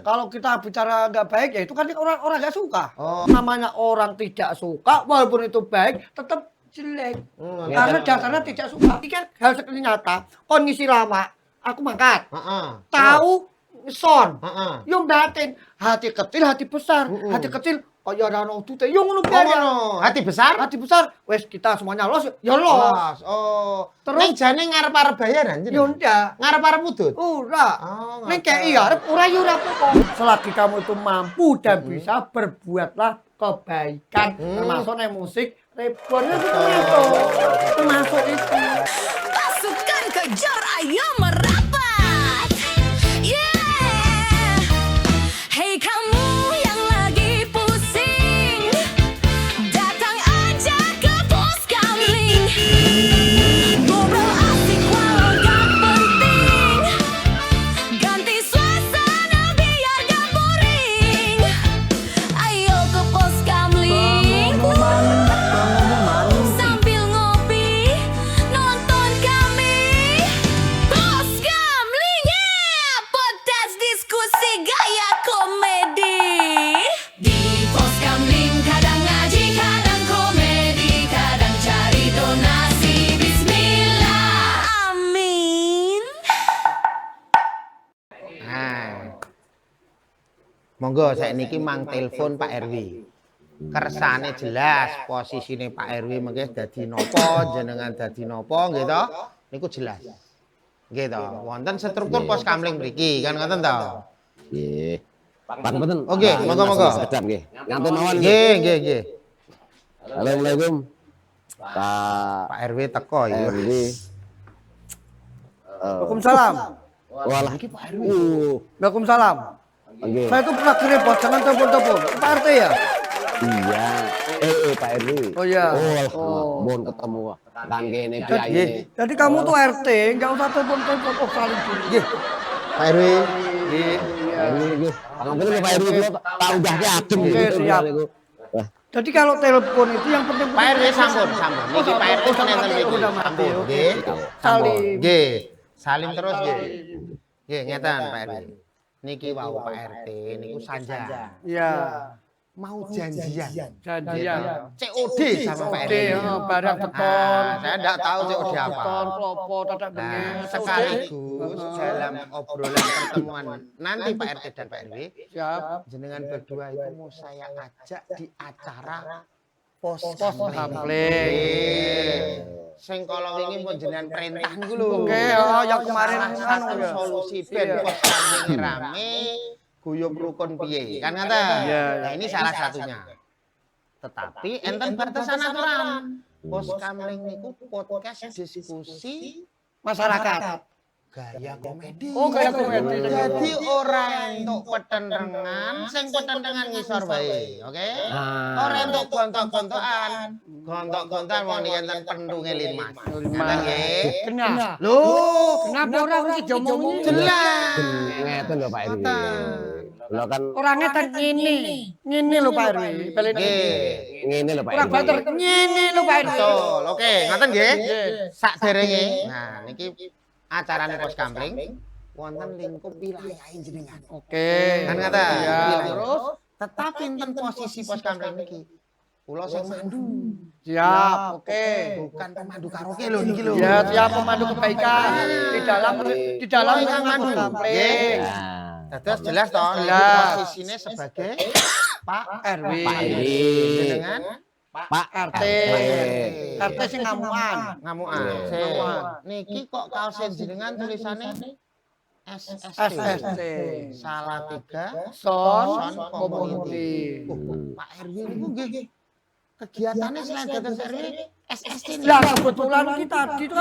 Kalau kita bicara nggak baik ya itu kan orang nggak suka. Namanya orang tidak suka walaupun itu baik tetap jelek. Karena dasarnya tidak suka. Ini kan hal seperti nyata. Kondisi lama aku mangkat. Tahu son. Yang batin hati kecil hati besar. Hati kecil kaya ora ono udute. Yo ngono biar ya. Hati besar? Hati besar wis kita semuanya los ya los. Oh. Terus Ning jane ngarep-arep bayaran yo ndak. Ngarep-arep mudut. Ora. Ning kei arep ora yo ora apa-apa. Selagi kamu itu mampu dan bisa berbuatlah kebaikan. Termasuk ning musik rebornya itu. Termasuk itu. Pasukan kejar ayo merapat. Yeah. Hey kamu yang lagi pusing, datang aja ke Pos Kamling. Ngobrol asik walau gak penting, ganti suasana biar gak boring. Ayo ke Pos Kamling. Sambil ngopi, nonton kami. Pos Kamling, yeah! Podcast diskusi gaya komedi. Di Pos Kamling kadang ngaji, kadang komedi, kadang cari donasi. Bismillah, amin. Nah. Monggo saiki mang telepon Pak RW. Kersane jelas posisine Pak RW mengke dadi napa jenengan dadi napa nggih to niku jelas. Nggih to wonten struktur Pos Kamling mriki kan ngoten to. Nggih. Pangapunten. Oke, monggo-monggo. Sedap nggih. Ngantun mawon Nggih. Assalamualaikum. Pak Pak RW teko ya. RW. Waalaikumsalam. Walah iki Pak RW. Waalaikumsalam. Nggih. Saya itu pernah repot, jangan telepon-telepon. Pak RT ya? Iya. Pak RW. Oh iya. Oh, mohon ketemu kang kene piyayine. Jadi kamu tuh RT, nggak usah telepon-telepon. Oh, saling dulu. Nggih. Pak RW. Nggih. Nggih. Pangapunten Pak RW kula tak undahke adem Oke, gitu, siap. niku. Wah, Jadi kalau telepon itu yang penting Pak RW sampun. Niki Pak RW nenten mriki. udah mati. Sampun. Oke. Nggih. Salim. Nggih. Salim terus nggih. Nggih, ngeten Pak RW. Niki wau Pak RT niku sanjang. Iya. Mau janjian. Janjian. COD sama Pak RT. Barang beton. Saya enggak tahu COD apa. Beton, klopo, tadak Nah, bengek. sekaligus dalam obrolan pertemuan nanti Pak RT dan Pak RW, Siap. jenengan berdua itu mau saya ajak di acara Pos Kamling. Sing kala wingi pun jenengan perintah niku lho. Oke, yang kemarin salah satu anu ya. solusi ben Pos Kamling rame, guyub rukun piye, kan ngoten. Iya. Nah, ini salah satunya. Tetapi enten batasan aturan. Pos Kamling niku podcast diskusi Masyarakat. gaya komedi. Oh, gaya komedi. Jadi ora entuk petendengan, sing petendengan ngisor wae, oke? Ora entuk gontok-gontokan. Gontok-gontokan wong iki enten pendunge 5. Ngoten nggih. Kena. Lho, Kenapa orang mesti diomongin? jelas. ngeten lho Pak RW. Lho kan Orangnya kan ngene lho Pak RW. Balen Nggih. ngene lho Pak Kurang RW. banter ngene lho Pak RW. Betul. Oke, ngoten nggih. Sakderenge. Nah, niki acarane Pos Kamling wonten lingkup wilayah jenengan. Oke. Kan ngoten. Iya. Wilayah. Terus Tetapi enten posisi Pos Kamling niki. Kula sing mandu. siap. Oke. Bukan pemandu karaoke lho niki lho. Ya, siap pemandu kebaikan di dalam Kang mandu. Kamling. Nggih. Nah, Dados jelas to Jelas. posisine sebagai Pak RW. Pak RW. jenengan Pak RT. RT sing ngamukan. ngamukan. Ngamukan. Niki kok kaos jenengan tulisane SST. SST. Salatiga Son Community. Pak RW niku nggih kegiatannya selain dados RW SST nih. Lah kebetulan kita tadi itu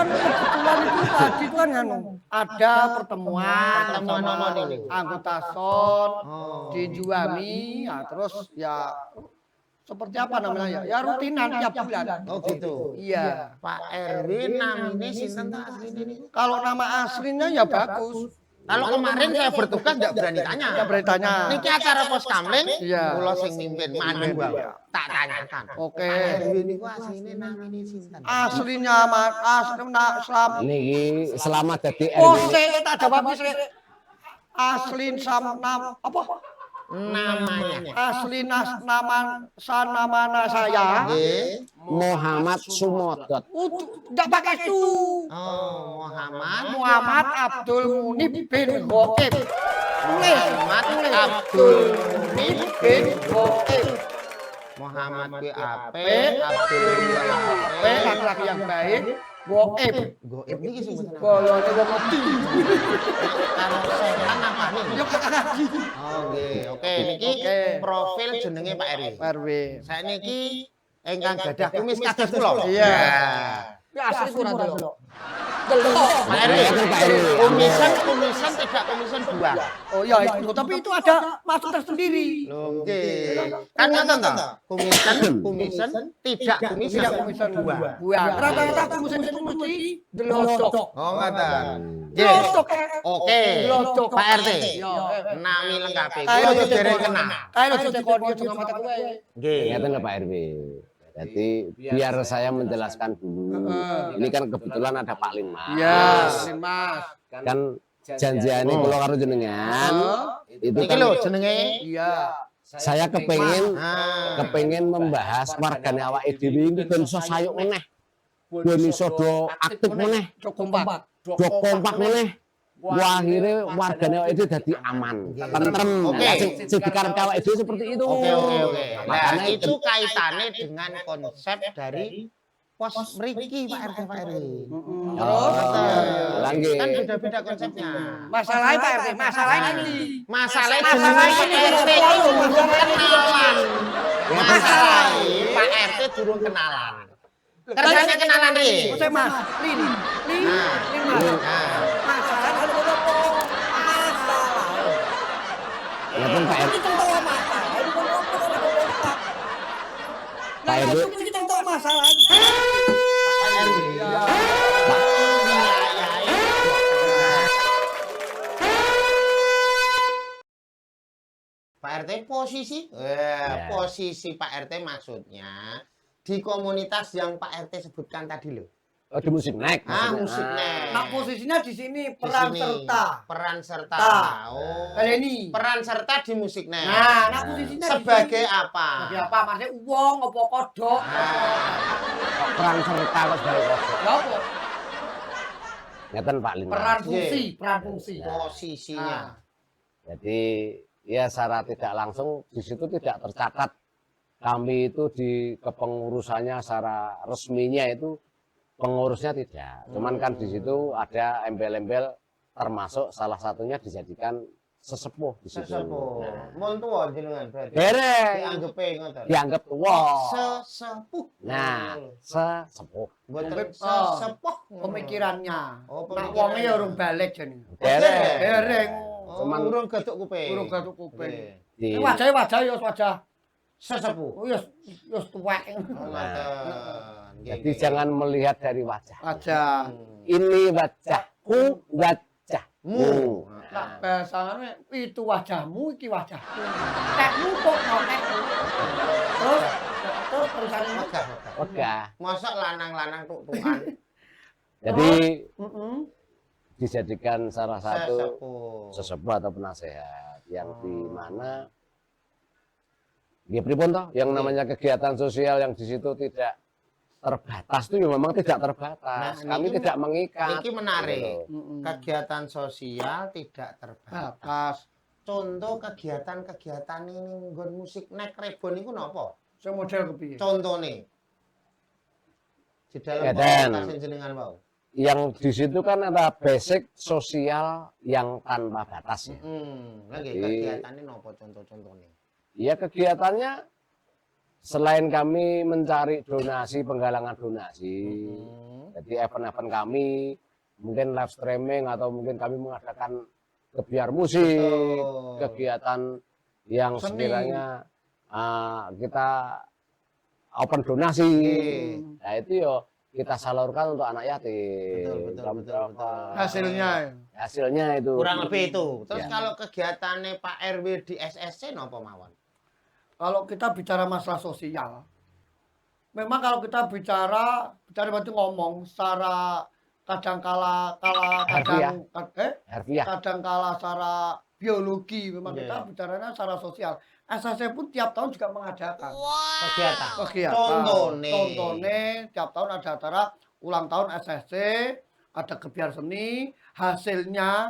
kan anu ada pertemuan Pertemuan apa nih? anggota SON Oh. di Juwami, ya terus ya seperti apa namanya ya? Ya rutinan tiap bulan. Oh gitu. Iya. Pak RW namine sinten ta asline niku? Kalau nama aslinya ya bagus. Kalau kemarin saya bertugas enggak berani tanya. Ya bertanya. Niki acara Pos Kamling, Iya. kula sing mimpin mandu wae. Tak tanyakan. Oke. Pak RW niku asline namine sinten? Aslinya Mas Asli Selam. niki selamat dadi RW. Oh, tak jawab wis. asli nama apa? Namanya. Asli nama saya. Nggih. Muhammad Sumodot. Enggak pakai su. Oh, Muhammad Abdul Munib bin Ghaib. Muhammad Abdul Munib bin Ghaib. Muhammad BAP Abdul Munib Laki-laki yang baik. Ghaib. Ghaib niki sing mboten. Kalau ada wong mati. Karo setan apa nih? Yo kakak ngaji. Oh nggih, oke niki profil jenenge Pak RW. RW. Saiki ingkang gadah kumis kados kula. Iya. Ya asli kurang delok. Delok. Pak RW, kumisan tidak kumisan dua. Oh iya itu, tapi itu ada maksud tersendiri. Loh nggih. Kan ngoten to. Kumisan tidak kumisan dua. Buang. Rata-rata kumisan itu mesti delosok. Oh ngoten. Delosok. Oke. Delosok. Pak RT. Yo. Nami lengkape. Kula yo dereng kenal. Kayak lo tekon yo juga mata kowe. Nggih. Ngeten lho Pak RW. Jadi biar saya menjelaskan dulu. Ini kan kebetulan ada Pak Lin Mas. Iya, Mas. Kan janjiane kula karo jenengan itu Niki kan lho jenenge. Iya. saya kepengen membahas wargane awake dhewe iki ben iso sayuk meneh. Ben iso do aktif meneh, Cok kompak. do kompak meneh. Wah, akhirnya wargane awake dhewe dadi aman, tentrem. Oke. Nah, sing dikarep awake dhewe seperti itu. Oke. Nah, Makanya itu kaitannya dengan konsep dari pos mriki Pak RT Pak RW. Oh, lah nggih. Kan beda-beda konsepnya. Masalahnya Pak RT, masalahnya ini. Masalahnya Masalahnya Pak ini RT baru, durung kenalan. Ya, Masalahnya Pak RT durung kenalan. Kerjanya kenalan nih. Saya Mas, Lin Mas. Nah, Masalah kalau apa? Masalah. Ya pun Pak RT. Pak RW. Kita tahu masalah. Pak RW. Pak RT posisi Pak RT maksudnya di komunitas yang Pak RT sebutkan tadi loh. Oh, di musik naik. Musik nek. Nah, posisinya di sini Di peran sini. serta. Peran serta. Oh. Oh. Ini. Peran serta di musik nek. Nah, posisinya di Sebagai sini. apa? Sebagai apa? Maksudnya uang apa kodok? Perang serta kok sebagai kosong. Ya apa? Ngeten Pak Lin. Peran Mas. fungsi, peran fungsi. Posisinya. Nah. Jadi ya secara tidak langsung di situ tidak tercatat kami itu di kepengurusannya secara resminya itu pengurusnya tidak. Cuman kan di situ ada embel-embel termasuk salah satunya dijadikan sesepuh di situ. Sesepuh. Nah, Mun tuwa jenengan berarti. dereng Dianggepe ngoten. dianggap tua. Sesepuh. Nah, sesepuh. Mboten Oh. sesepuh. Pemikirannya. Oh, Nah, pemikirannya. wongnya ya urung balik jane. Dereng. Dereng. Cuman urung gatuk kuping. Urung gatuk kuping. Nggih. Di, Ini wajah ya wajah. Sesepuh. Oh ya tuwek. Ngoten. jadi jangan melihat dari wajah. Wajah. Ini wajahku, wajahmu. Nah, bahasane itu wajahmu, iki wajahku. Tekmu kok mau tekmu. Terus terusannya Megah. Oke. Mosok lanang-lanang tuk-tukan. Jadi Heeh. dijadikan salah satu Sesepuh. sesepuh atau penasehat yang di mana ya pripun toh yang namanya kegiatan sosial yang di situ tidak terbatas itu ya memang tidak terbatas. Nah, Kami niki- tidak mengikat. Niki menarik. Gitu. Kegiatan sosial tidak terbatas. Batas. Contoh kegiatan-kegiatan ini nggon musik nek rebon niku napa? Sing model kepiye? Contone. Di dalam Eden. komunitas jenengan mau. Yang di situ kan ada basic sosial yang tanpa batas ya. Lagi Jadi- kegiatane napa contoh-contohnya? Ya kegiatannya selain kami mencari donasi, penggalangan donasi, jadi event-event kami mungkin live streaming atau mungkin kami mengadakan kebiar musik, Betul. kegiatan yang Seni. sekiranya kita open donasi. Oke. Nah itu yo kita salurkan untuk anak yatim. Betul. Hasilnya. Hasilnya itu. Kurang lebih itu. Terus Ya. kalau kegiatannya Pak RW di SSC napa mawon? Kalau kita bicara masalah sosial, memang kalau kita bicara berarti ngomong secara kadang Harfiah. kadang kala secara biologi, memang Iya. kita bicaranya secara sosial. SSC pun tiap tahun juga mengadakan Kegiatan. kegiatan. Contohnya. Contohnya tiap tahun ada acara ulang tahun SSC, ada kebiar seni, hasilnya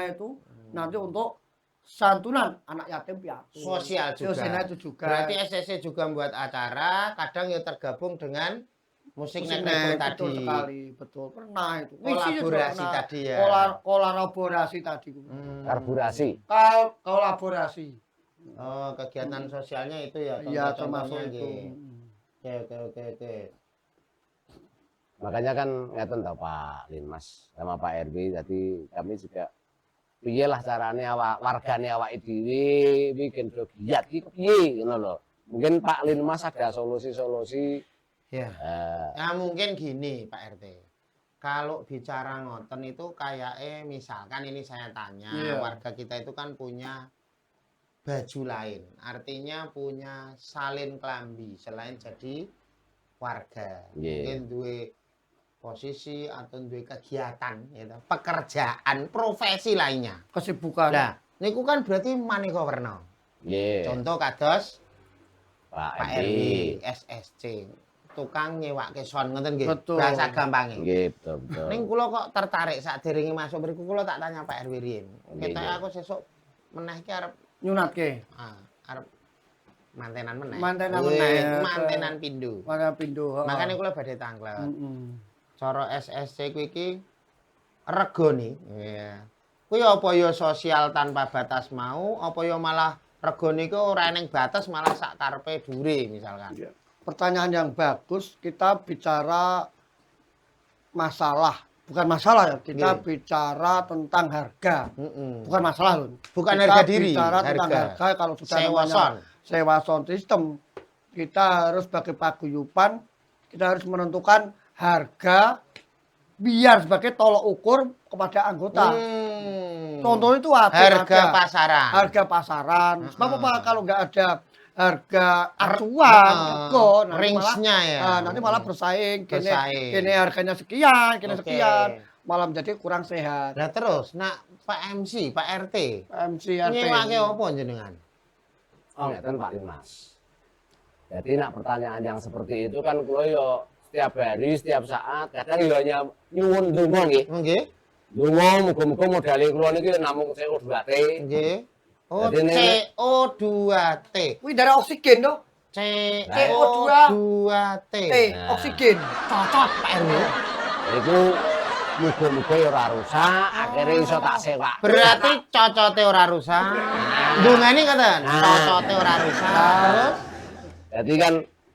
itu nanti untuk santunan anak yatim piatu. Sosial juga. Sosialnya itu juga. Berarti SSC juga membuat acara, kadang ya tergabung dengan musik nek Betul tadi. sekali, betul. Pernah itu. Kolaborasi tadi ya. Kolaborasi tadi. Karburasi. Kolaborasi. Oh, kegiatan sosialnya itu ya Iya, contoh-contohnya termasuk itu. nggih. Oke. Makanya kan ngeten tau Pak Linmas sama Pak RW, jadi kami juga piye lah carane wargane awake dhewe bikin do giat iki piye ngono lho. Mungkin Pak Linmas ada solusi-solusi. Ya. Nah, mungkin gini Pak RT. Kalau bicara ngoten itu kayaknya misalkan ini saya tanya, Iya. warga kita itu kan punya baju lain, artinya punya salin klambi selain jadi warga. Iya. Mungkin duwe posisi atau duwe kegiatan gitu, pekerjaan, profesi lainnya. Kesibukan. Nah, niku kan berarti maneka werna. Nggih. Contoh kados Pak Pak RW. RW, SSC, tukang nyewake son ngoten nggih. Betul. Bahasa gampangnya. Nggih, betul. Ning kula kok tertarik sakderenge masuk mriku kula tak tanya Pak RW riyen. Nggih, Ketoke nggih. aku sesuk meneh ki arep Nyunatke. arep mantenan meneh. Mantenan Wih, meneh. Mantenan pindho. Mana pindu. Makanya kula badhe tanglet. Mm-mm. Cara SSC kuwi iki regane. Iya. Kuwi apa ya sosial tanpa batas mau, apa ya malah regane iku ora ning batas malah sak karepe dhure misalkan. Iya. Pertanyaan yang bagus, kita bicara masalah. Bukan masalah ya, kita Nggih. bicara tentang harga. Heeh. Bukan masalah loh. Bukan Kita harga diri, bicara tentang harga kalau sudah Sewa namanya son. sewa sound system. Kita harus sebagai paguyuban, kita harus menentukan harga biar sebagai tolok ukur kepada anggota. Contohnya itu ada. Harga pasaran. Harga pasaran. Sebab apa kalau nggak ada harga acuan, Heeh. nego, nanti Range-nya ya. nanti malah bersaing. Bersaing. Kene harganya sekian, kene Oke. sekian. Malah menjadi kurang sehat. Nah terus, nak Pak MC, Pak RT, MC RT. nyewake apa jenengan? Oh, ngeten Pak Linmas. Jadi nak pertanyaan yang seperti itu kan kula yo setiap hari, setiap saat kadang yo hanya nyuwun donga nggih. Nggih, Donga muga-muga modale kula niki namung CO2T. nggih. Oh, Jadi ini- CO2T. Wih, darah oksigen dong. CO2T. Nah. Oksigen. Cocok Pak RW. Iku muga-muga yo ora rusak, akhirnya iso tak sewa. Berarti cocote ora rusak. Dungane ngoten, Nah. cocote ora rusak. Terus Jadi kan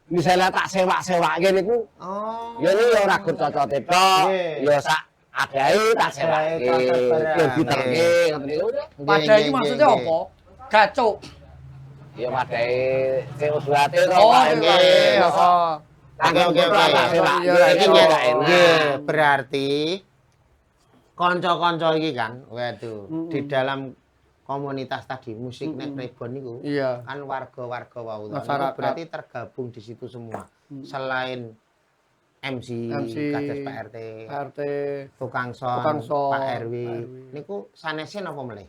misalnya tak sewa-sewake niku oh. ya ini ya ora gur cocote tok, Nggih. ya sak adae tak sewake. Cocok barang. Ya diterke ngoten niku. Padahal itu maksudnya apa? Gacok. Ya padahe CO2T to Oh, Pak. iya. Oh. Oke. Tak sewake. Iya, Iki iya. gak enak. Nggih, berarti kanca-kanca iki kan, waduh, di dalam komunitas tadi musik nek Rebon niku Iya. kan warga-warga wau to. Masyarakat. Niku berarti tergabung di situ semua. Selain MC, kados Pak RT, RT. tukang Tukang son, son, Pak Pak RW. RW. Niku sanese napa meneh?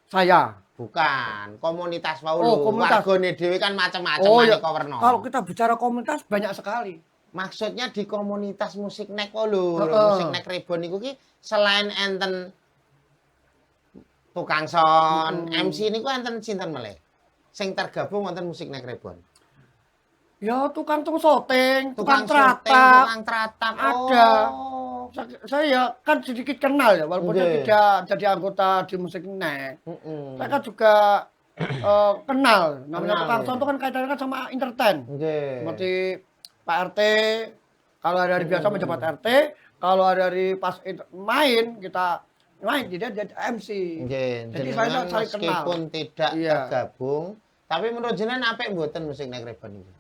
Saya. Bukan, komunitas wau Oh, lho. komunitas. Wargane dhewe kan macam-macam Oh ya. maneka werna. Kalau kita bicara komunitas banyak sekali. Maksudnya di komunitas musik nek lho, Heeh. musik nek Rebon niku ki selain enten tukang son, MC niku enten sinten meleh? Sing tergabung wonten musik nek Rebon. Ya tukang syuting, tukang syuting, tratap. tukang tratap. Ada. Oh. Saya kan sedikit kenal ya, walaupun saya Nggih. tidak jadi anggota di musik nek. Heeh. Saya kan juga kenal. Namanya Kenal, tukang ya. sound itu kan kaitannya kan sama entertain. Nggih. Seperti Pak RT, kalau hari-hari biasa menjabat RT, kalau hari-hari pas main kita main tidak jadi MC. Nggih, Jadi jenengan saya saling kenal. meskipun tidak Iya. tergabung, tapi menurut jenengan apik mboten musik nek Rebon iki?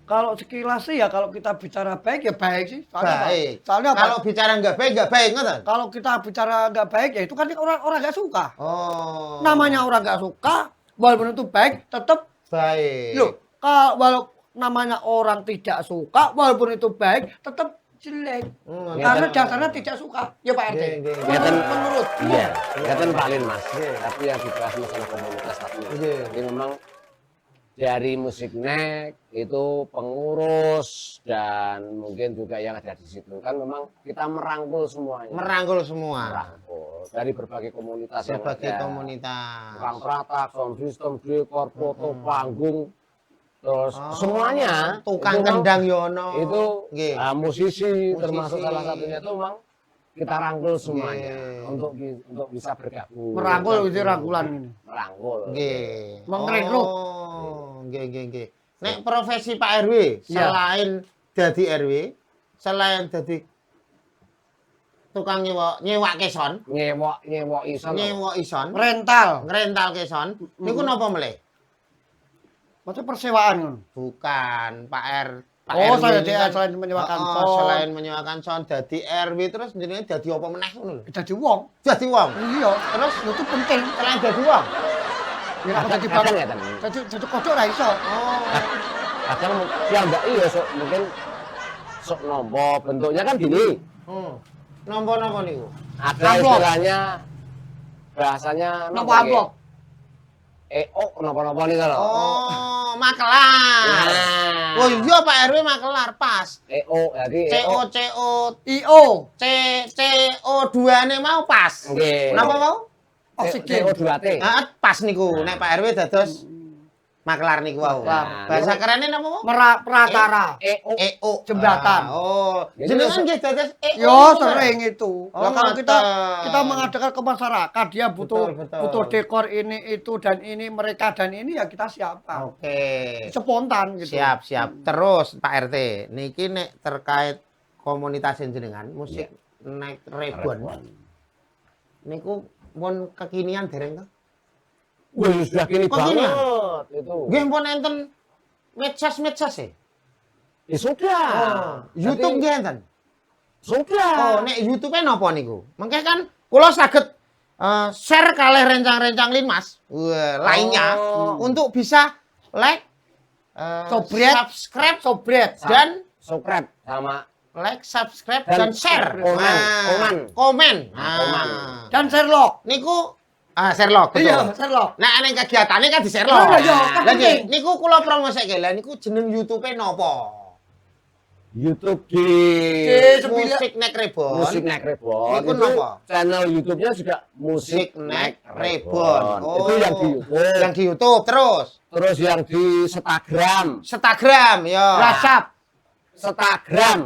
Kalau sekilas sih ya kalau kita bicara baik ya baik sih. Soalnya apa? Baik. Soalnya apa? Kalau bicara nggak baik ngoten? Kalau kita bicara nggak baik ya itu kan orang nggak suka. Oh. Namanya orang nggak suka, walaupun itu baik tetap baik. loh. Kalau namanya orang tidak suka, walaupun itu baik tetap jelek. Hmm, Karena dasarnya tidak suka. Ya Pak RT. Nggih, nggih. Menurut. Iya, ngeten Pak Lin Mas. Tapi yang dibahas masalah komunitas tadi. Nggih. Jadi memang dari musik nek itu pengurus dan mungkin juga yang ada di situ kan memang kita merangkul semuanya. Merangkul semua. Merangkul dari berbagai komunitas yang Sebagai ada. komunitas. Tukang pratak, sound system, dekor, foto, panggung, terus semuanya. Tukang itu memang kendang yono. itu Nggih. musisi termasuk Musisi. salah satunya itu memang kita rangkul semuanya Nggih. untuk bisa bergabung. Merangkul itu rangkulan ini. Merangkul. Nggih. Mengrekrut. Oh, nggih. Nek profesi Pak RW Iya. selain dadi RW, selain dadi tukang nyewa keson, Nyewok ison. nyewa ison, Rental. ngrental keson, niku napa meleh? Maksudnya persewaan kan? Bukan, Pak Oh, RW saya ini dia kan- selain menyewakan Oh, sound. selain menyewakan sound dadi RW terus jenenge dadi apa meneh ngono lho. Jadi wong. Dadi wong. Iya. Terus itu penting. Selain dadi wong. Ya aku jadi Kadang banget. ya, Tan. Jadi kodok ra iso. Oh. Kadang ya enggak iya sok mungkin sok nompo bentuknya kan gini. Napa niku? Ada Amplop. istilahnya bahasanya Nopo amplop? napa-napa nih kalau. Oh, makelar. Nah. Oh iya Pak RW makelar pas. jadi IO. CO 2-ne mau pas. Nggih. Napa mau? Oksigen. CO2T. Pas niku. Nek Pak RW dados makelar niku wau. Makelar. Bahasa kerennya napa mau? Perakara. EO Jembatan. Oh, Jadi jenengan nggih dados EO. Yo sering itu. Oh, Nah, kalau kita ngoten. mengadakan ke masyarakat, dia butuh Betul. butuh dekor ini itu dan ini mereka dan ini ya kita siapkan. Oke. Spontan gitu. Siap. Terus Pak RT, niki nek terkait komunitas jenengan musik naik rebon. Niku mun kekinian dereng to? Wih, sudah gini Kok gini, banget itu. Nggih pun enten medsos e. Ya sudah. YouTube nggih enten. Sudah. Oh, nek YouTube-e napa niku? Mengke kan kula saged share kalih rencang-rencang Linmas lainnya untuk bisa like, Sobret. subscribe, Sobret. dan subscribe sama like, subscribe, Dan dan share. komen. Komen. Komen. Dan Sherlock. Niku Sherlock, betul. Iya, Sherlock. Nah, aneh kegiatannya kan di Oh, Sherlock. iya, kan Lah penting. nggih, niku kula promosike lha niku jeneng YouTube-e napa? YouTube di Musik Nek Rebon. Musik Nek Rebon. Itu Itu apa? channel YouTube-nya juga Musik Musik Nek Nek Rebon. Rebon. Itu yang di YouTube. Yang di YouTube terus. Terus yang di Instagram. Instagram ya. WhatsApp. Instagram.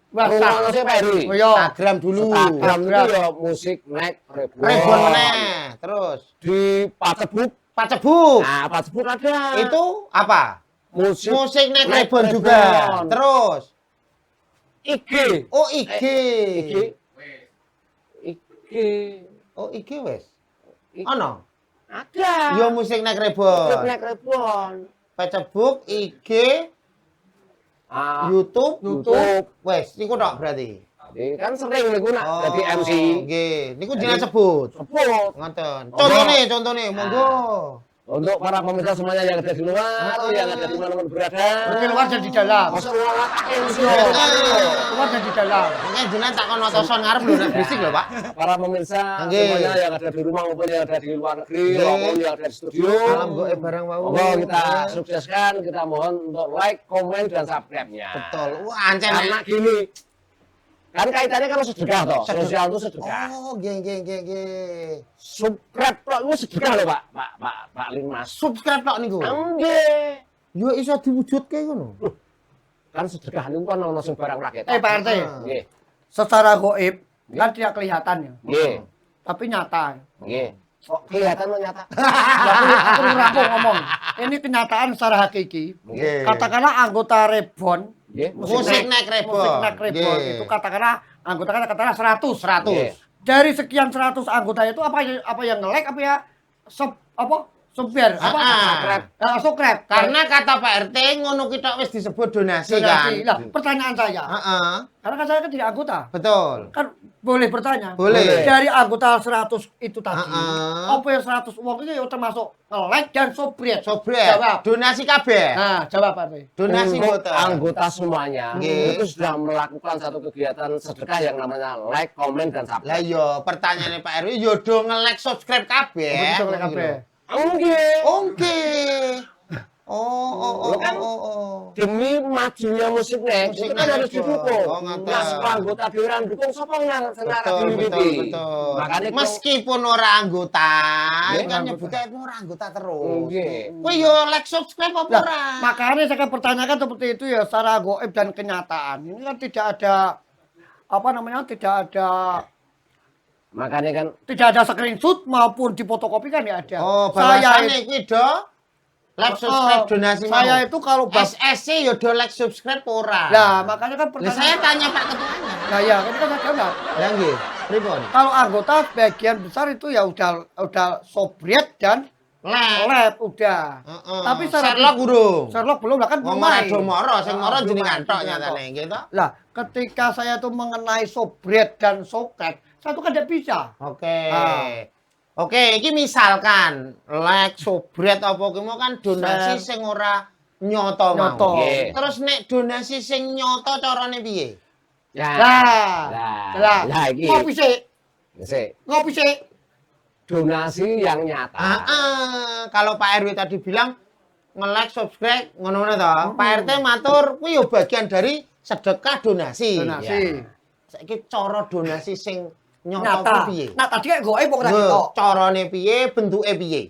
WhatsApp. Rumah Pak Heri. Oh, iya. Instagram dulu. Instagram itu ya Musik Nek Rebon. Rebon meneh. Terus Di Facebook. Pacebuk. Nah, Facebook ada. Itu apa? Musik Nek Nek Rebon juga. Rebon. Terus IG. oh IG. IG. IG. Oh IG wes. IG. Ono. Ada. Yo Musik Nek Musik Rebon. Nek Rebon. Facebook, IG, Ah, YouTube, YouTube. wes, niku tok berarti. Kan sering niku nak dadi MC. Nggih, niku jenengan sebut. Sebut. Ngoten. Monggo. Contohnya, monggo. Untuk para pemirsa semuanya yang ada di luar, yang ada di mana-mana berada. Di luar dan di dalam. Masuk luar MC. Luar dan di dalam. Mungkin jenengan tak kono toson ngarep lho nek berisik lho, Pak. Para pemirsa Nggih. semuanya yang ada di rumah maupun yang ada di luar negeri, Nggih. maupun yang ada di studio. Alam goe barang wau. Monggo kita sukseskan, kita mohon untuk like, komen, dan subscribe-nya. Betul. Wah, ancen Karena gini, kan kaitannya kan sedekah toh, sosial itu sedekah. Oh, nggih. Subscribe tok itu sedekah loh Pak Linmas. Subscribe tok niku. Nggih. Yo iso diwujudke ngono. Kan sedekah niku kan ono sing barang rakyat. Pak RT. Nggih. Secara goib kan tidak kelihatan ya. Nggih. Tapi nyata. Nggih. Kok kelihatan lo nyata? Aku rampung ngomong. Ini kenyataan secara hakiki. Nggih. Katakanlah anggota Rebon, Nggih. Musik Nek Rebon. musik Nek Rebon Nggih. itu katakanlah anggotanya katakanlah 100. 100. Nggih. Dari sekian 100 anggota itu apa yang nge-like apa ya Sumber apa? Subscribe. Karena kata Pak RT ngono kita wis disebut donasi kan. Lah, pertanyaan saya. Heeh. Karena kan saya kan tidak anggota. Betul. Kan boleh bertanya. Boleh. Dari anggota 100 itu tadi. Heeh. Apa yang 100 uang itu ya termasuk like dan subscribe. Sobret. Jawab. Donasi kabeh. Nah, jawab Pak RT. Donasi Untuk boten. anggota semuanya Nggih. itu sudah melakukan satu kegiatan sedekah yang namanya like, komen, dan Lah subscribe. yo pertanyaane Pak RW yo do nge-like subscribe kabeh. Betul kabeh. Nggih. Oke. Oh. Demi majunya musik nek, Musik itu kan nek harus betul. didukung. Oh, ngoten. Nah, setelah anggota dewan dukung sapa yang secara Betul. Makanya Meskipun ora anggota, Nggih, kan anggota. nyebutnya ora anggota terus. Nggih. Kowe yo like subscribe apa Nah, ora? makanya saya akan pertanyakan seperti itu ya secara goib dan kenyataan. Ini kan tidak ada apa namanya? Tidak ada makanya kan screenshot maupun difotokopikan ya ada. Oh, saya bahasane kuwi do like subscribe donasi mau. saya itu kalau SSC yo do like subscribe ora. Nah, makanya kan Lah pertanyaan. saya tanya Pak Ketuanya. Nah, ya, ini kan saya jawab. Lah nggih, pripun? Kalau anggota sebagian besar itu ya udah sobret dan lab udah. Heeh. Tapi secara- Sherlock urung. Sherlock belum lah kan Wong belum ora main. do moro, sing moro Belum jenengan main, tok jenengan nyatane tok. nggih to. Lah, ketika saya tuh mengenai sobret dan soket, saya tuh kan tidak bisa. Oke. Ah. Oke, iki misalkan like sobret apa ki mau kan donasi Share. sing ora nyoto mau. Nyoto. Nggih. Terus nek donasi sing nyoto carane piye? ya Lah, iki ngopi sih, sik, ngopi sih. donasi yang nyata. Kalau Pak RW tadi bilang nge-like, subscribe, ngono-ngono to. Pak RT matur kuwi yo bagian dari sedekah donasi. Donasi. Saiki cara donasi sing nyoto Nyata. kuwi piye? Nah, tadi kayak goib kok tadi Lho, kok. carane piye, bentuke piye?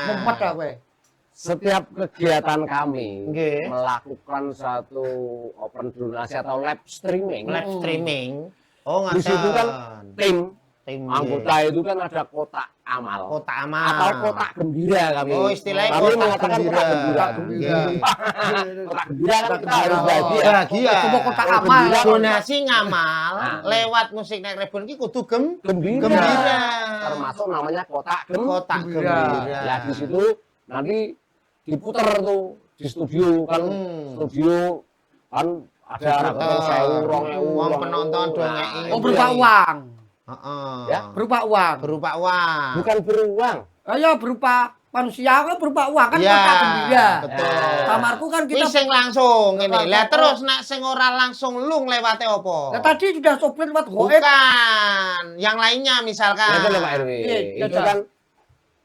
Mumet lah kowe. Setiap kegiatan kami Nggih. melakukan satu open donasi atau live streaming. Live streaming. Oh, Di situ kan tim tim anggota itu kan ada kotak amal kotak amal. atau kotak gembira kami. Oh, istilahnya kami kotak mengatakan gembira. kotak gembira. Nggih. Kotak gembira kan kita harus gembira. bahagia. Bahagia. Coba kotak Kalau amal. gembira, Donasi ngamal Nah. lewat musik naik rebon ki kudu Gembira. Gembira. Termasuk namanya kotak kotak Gembira. gembira. Ya di situ nanti diputer tuh di studio kan studio kan ada Diputer. 1.000, 2.000, Wong penonton do Nah, ngeki. Oh, berupa uang. Heeh. Ya. Berupa uang. Berupa uang. bukan beruang. Ayo berupa manusia kan berupa uang kan Ya, kotak gembira. betul. Kamarku kan Kita kita sing langsung ini. Langsung. Lah terus nek sing ora langsung lung lewate apa? Nah, tadi sudah sobret lewat goib. Bukan. Yang lainnya misalkan. Ya, itu loh Pak RW. Iya, Itu jajah. kan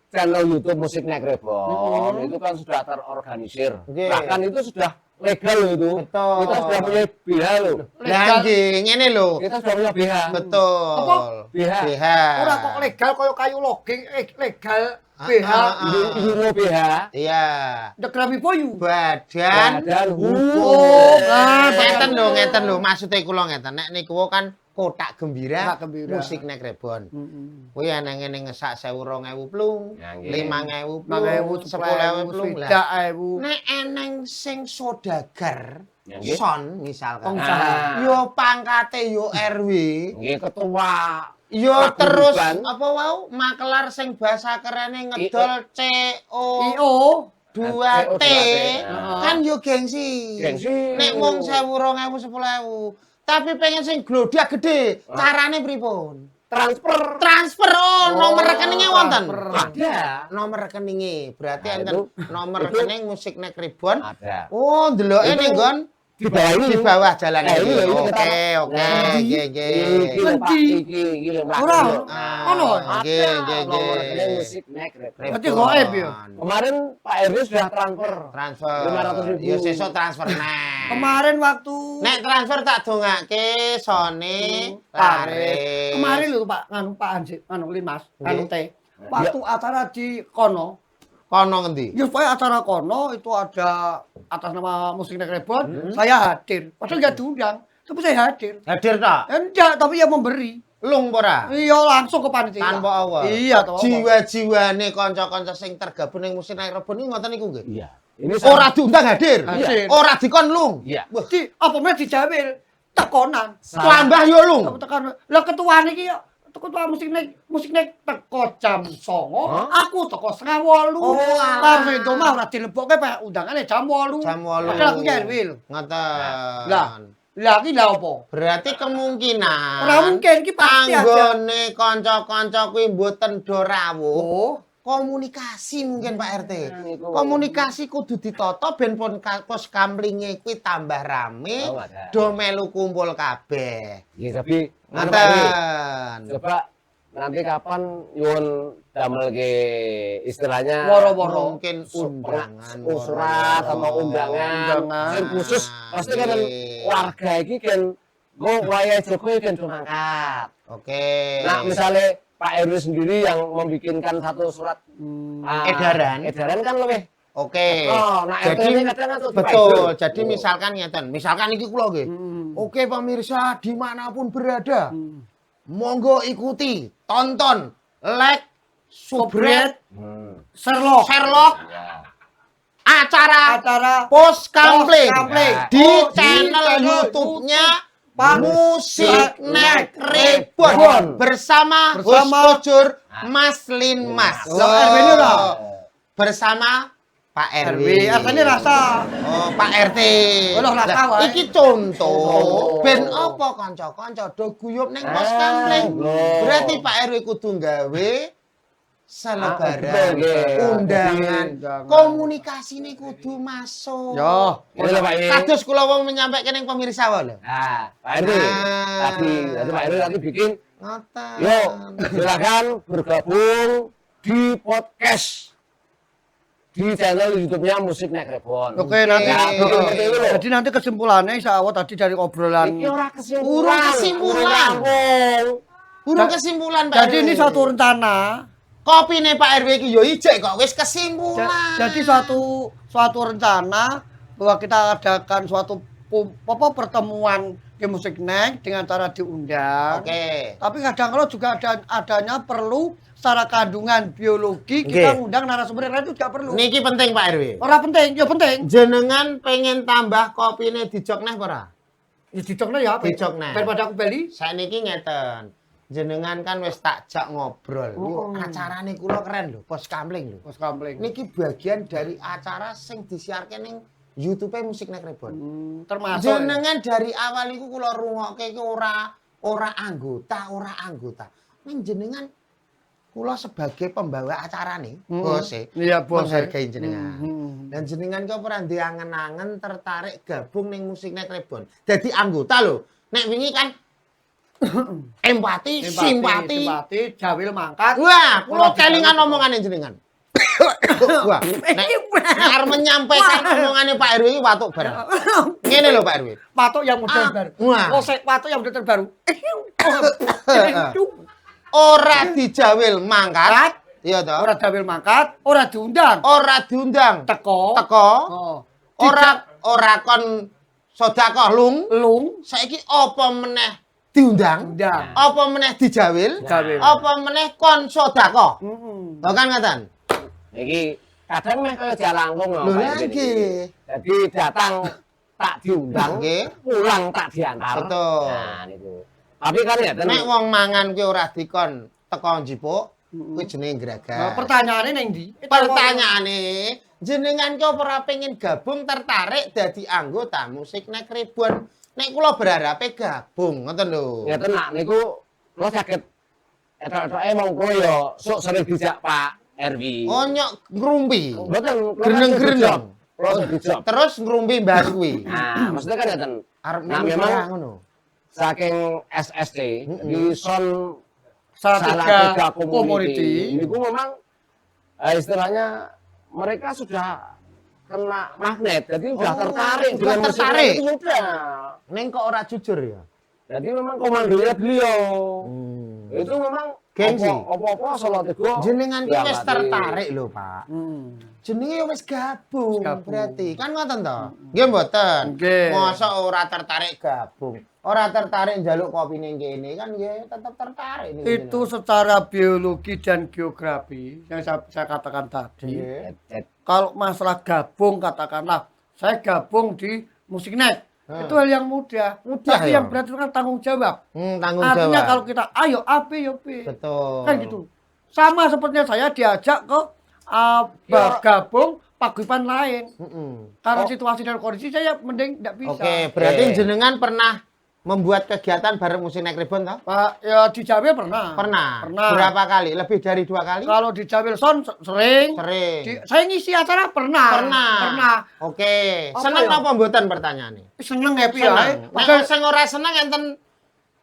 channel YouTube Musik Naik Rebon itu kan sudah terorganisir. Oke. Bahkan itu sudah legal loh itu. Betul. Kita sudah punya BH loh. Lah nggih, ngene lho. Kita sudah punya BH. Betul. Apa? BH. BH. Ora kok legal koyo kayu logeng legal BH Euro BH. Iya. Degrami Boyu. Badan Dan hukum. Nah, Ngeten lho, maksudnya kula ngeten. Nek niku kan kotak gembira, Kotak gembira. musik nek rebon. Kuwi ana ngene ngesak 1000 2000 plung, Ya, nggih. 5000 plung, 5.000, 10.000 plung lah. 10.000. Nek eneng sing sodagar, Ya, nggih. son misalkan. Pengusaha. Yo pangkate yo RW, Nggih ketua. yo Paguyuban. terus apa wau makelar sing bahasa kerene ngedol CO IO 2T Heeh. kan yo gengsi. Gengsi. Nek mung 1000 2000 10.000. Tapi pengen sing glodak gede, carane pripun? Transfer nomor rekeningnya wonten. Ada. Nomor rekeningnya berarti Nah, enten itu- nomor itu- rekening musik nek ribon. Ada. Oh, ndeloke Itu ning nggon Di bawah ini. di bawah jalan Nah, ini. iya, iya, Oke, kita- oke, Nah, nggih, Iki nggih. lho, Pak. Endi? Iki lho, Pak. Ora. Ah, Ono. nggih, nggih, Nomor nggih. rekening Musik Naik Rebon. Berarti goib ya? Kemarin Pak RW sudah transfer. Transfer 500.000. Ya sesuk transfer neh. kemarin waktu Nek transfer tak dongake sone laris. kemarin lho Pak nganu Pak Anjir anu Limas anu Nggih. teh waktu acara di kono kono ngendi? ya supaya acara kono itu ada atas nama Musik Naik Rebon saya hadir padahal nggak diundang tapi saya hadir Hadir tak? enggak tapi ya memberi Lung ora? iya langsung ke panitia Tanpa awal. iya toh Jiwa-jiwane kanca-kanca sing tergabung ning musik naik rebon iki ngoten niku nggih. Iya. Ini Ora diundang hadir. Hadir. Ora dikon lung. Iya. Wah, di apa meneh dijamil tekonan tambah yo lung. tekan lah ketuane iki teko musik nek teko jam 09.00, aku teko 07.30. Oh, alah. Karo sing domah ora dilebokke pak undangane jam 8. Jam 8. Padahal aku RW lho. Ngoten. Lah iki lha apa? Berarti kemungkinan Ora mungkin iki pasti aja. anggone kanca-kanca kuwi mboten do rawuh. Oh, Komunikasi mungkin Pak RT. Iku. Komunikasi kudu ditata ben pos kamlinge kuwi tambah rame, Oh, ada. do melu kumpul kabeh. Ya tapi anu, Pak RW, Ngoten. coba nanti kapan nyuwun damel ke istilahnya woro-woro. Mungkin undangan, surat atau undangan sing khusus pasti kan warga iki kan go wayah Joko kan mangkat. Oke. Nah, misalnya Pak RW sendiri yang membikinkan satu surat Edaran. edaran kan lebih. Oke. Oh, nah Jadi RT ini kadang kan betul. Pak Jadi RW. misalkan ngeten, misalkan iki kula nggih. Oke pemirsa dimanapun berada, monggo ikuti, tonton, like, subscribe, Sherlock, acara Pos Kampling di Oh, channel di channel YouTube-nya Pak Musik Nek Rebon Rebon. bersama Bersama Kujur Mas Lin Mas. Lah, RW ini ora? Bersama Pak RW. RT-ne rasa. Oh, Pak RT. Oh, lah, rasa wae. Iki contoh Oh. ben apa kanca-kanca do guyub ning Pos Kampling. Oh. Berarti Pak RW kudu gawe selebaran, betul, nggih. undangan, Undangan. komunikasine kudu masuk. Yo. Ini lho, Pak RW. Kados kula wong menyampaikan ning pemirsa wae lho. Nah, Pak RW Nah. tadi Pak RW tadi bikin Ngoten. yuk silakan bergabung di podcast di channel YouTube-nya Musik Nek Rebon. Oke, nanti. Ya, bikin seperti itu loh. Jadi nanti kesimpulannya insya Allah tadi dari obrolan. Iki ora kesimpulan. Urung kesimpulan. Burung kesimpulan Pak Jadi RW. ini suatu rencana. kopine Pak RW iki yo ijek kok wis kesimpulan. Jadi suatu rencana bahwa kita adakan suatu pertemuan ke musik nek dengan cara diundang. Oke. Tapi kadang kalau juga adanya perlu secara kandungan biologi kita Oke. ngundang narasumber yang lain itu juga perlu. Niki penting Pak RW. Orang penting, ya penting. Jenengan pengen tambah kopine dijok neh apa ora? Ya dicoknya ya apa? Dicok neh. Daripada aku beli. Saiki ngeten. Jenengan kan wis tak jak ngobrol. Yo acarane kula keren lho, Pos Kampling lho. Pos Kampling. Niki bagian dari acara sing disiarke ning YouTube Musik Nek Rebon. Termasuk. Jenengan dari awal iku kula rungokke iki ora anggota. Ning jenengan kula sebagai pembawa acara nih, bos Iya, bos. menghargai jenengan. Hmm. Dan jenengan kok ora diangen-angen tertarik gabung ning Musik Nek Rebon. Dadi anggota lho. Nek wingi kan empati, simpati. Jawil mangkat. Wah, kula kelingan omongane jenengan. Wah, nek arep menyampaikan omongane Pak RW iki watuk barang. Ngene lho Pak RW. Patok yang model baru. Wah. Oh, patok yang model terbaru. Ora dijawil mangkat, iya toh? Ora jawil mangkat, ora diundang. Ora diundang Teko. teko, Oh. ora kon sedekah lung. Lung. Saiki apa meneh diundang? Undang. Apa meneh dijawil? Jawil. Apa meneh kon sedekah? Mm-mm. Lho kan ngoten. Iki kadang meh kaya jalangkung lho. Lho Pak lha RW. iki. Jadi datang tak diundang, Nggih. pulang tak diantar. Betul. Nah, niku. Tapi kan ya Nek wong mangan kuwi ora dikon teko njipuk, kuwi jenenge Nah, gragas. pertanyaannya neng di. Pertanyaane, jenengan ki apa ora pengen gabung tertarik dadi anggota Musik Nek Rebon? Nek kula berharape gabung, ngoten lho. ngeten nak niku kula saged etok-etoke monggo ya sok sering dijak Pak RW. Oh nyok ngrumpi. Mboten Greneng-greneng. Kula dijak. Terus ngrumpi mbahas kuwi. Nah, maksudnya kan ngeten. Arep Nah, melu memang perang ngono. saking SST di son Salatiga Community. itu memang istilahnya mereka sudah kena magnet, jadi sudah Oh, tertarik sudah dengan musik tertarik. itu sudah. Ning kok ora jujur ya? Jadi memang komandonya beliau itu memang Gengsi. apa-apa Salatiga Jenengan ki wis diangkat. tertarik lho, Pak. Hmm. Jenenge wis gabung, Gabung. berarti. Kan ngoten to? Nggih mboten. Nggih. Masa ora tertarik gabung. Ora tertarik njaluk kopi ning kene kan nggih tetep tertarik ning Itu secara biologi dan geografi yang saya katakan tadi. Nggih. Kalau masalah gabung katakanlah saya gabung di musik nek. Itu hal yang mudah. Mudah Tapi ya? yang berat itu kan tanggung jawab. Tanggung Artinya jawab. kalau kita ayo A, B, ya B. Betul. Kan gitu. Sama sepertinya saya diajak ke bergabung paguyuban lain. Karena situasi dan kondisi saya mending tidak bisa. Oke, berarti jenengan pernah membuat kegiatan bareng musik naik ribon toh? Pak, ya di Jawil pernah. Pernah. Pernah. Berapa kali? Lebih dari 2 kali? Kalau di Jawil Son sering. Sering. Saya ngisi acara pernah. Pernah. Oke. Apa Seneng ya? apa mboten pertanyaannya? Seneng happy Seneng. ya. Nek sing ora seneng enten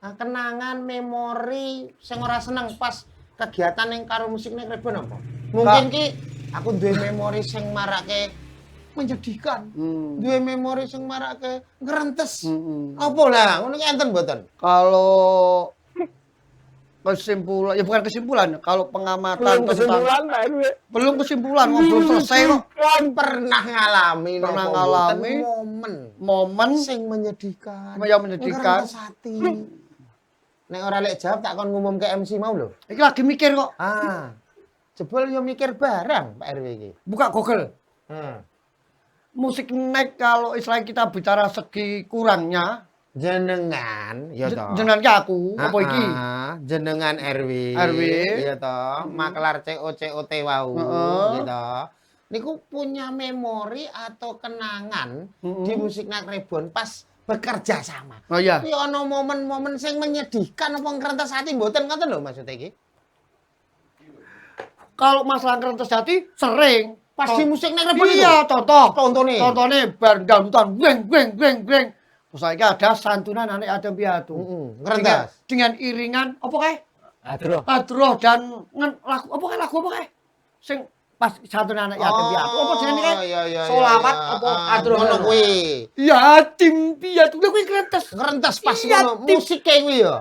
kenangan memori sing ora seneng pas kegiatan yang karo musik naik ribon apa? Mungkin ki aku duwe memori sing marake menyedihkan. Duwe memori sing marake ngrentes. Apa lah ngono ki enten mboten? Kalau kesimpulan, ya bukan kesimpulan, kalau pengamatan Pak RW. belum kesimpulan, belum selesai kok. Pernah ngalami Pernah napa ngalami. mboten Momen sing menyedihkan. yang menyedihkan. Ngrentes hati. Nek ora lek jawab tak kon ngumum ke MC mau lho. Iki lagi mikir kok. Jebol yo mikir barang Pak RW iki. Buka Google. Musik naik kalau istilah kita bicara segi kurangnya, Jenengan ya toh. jenengan ki aku, apa iki? Jenengan RW. RW. Ya toh, maklar COCOT wau Heeh. gitu. Niku punya memori atau kenangan di musik naik ribon pas bekerja sama. Oh iya. Tapi ono momen-momen sing menyedihkan apa ngrentes hati mboten ngoten lho maksud iki. Kalau masalah kerentes hati sering. Pas di musik naik ribon Iya, contoh. Contohnya. Contohnya bar dangdutan gweng. Terus saiki ada santunan anak Adam Piatu. Ngrentes. Dengan iringan apa kae? Aduh. Adroh dan lagu apa kae lagu apa kae? Sing pas santunan anak Adam Piatu. Apa jenenge kae? Iya. Solawat apa adroh Ngono kuwi. Yatim Piatu lha kuwi krentes. Ngrentes pas Iya, ngono musik kayak kuwi ya.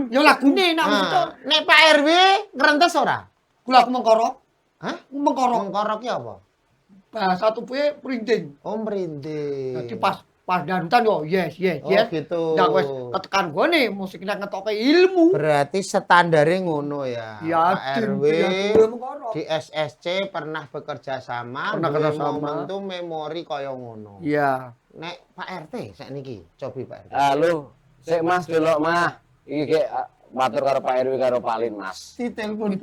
Ya lagune nak musik to. Nek Pak RW ngrentes ora? Kula aku mengkorok. Hah? Mengkorok. Mengkorok ki apa? Bahasa tubuhnya merinding. Oh, merinding. Jadi pas dangdutan yo yes. Oh, gitu. Ndak wis ketekan gone musik nek ngetoke ilmu. Berarti standarnya ngono ya. Ya, Pak RW di SSC pernah bekerja sama, Pernah duwe kerja sama. momentum memori kaya ngono. Iya. Nek Pak RT sakniki, cobi Pak RT. Halo, sik Mas delok Mas. Iki ki matur karo Pak RW karo Pak Lin Mas. Ditelepon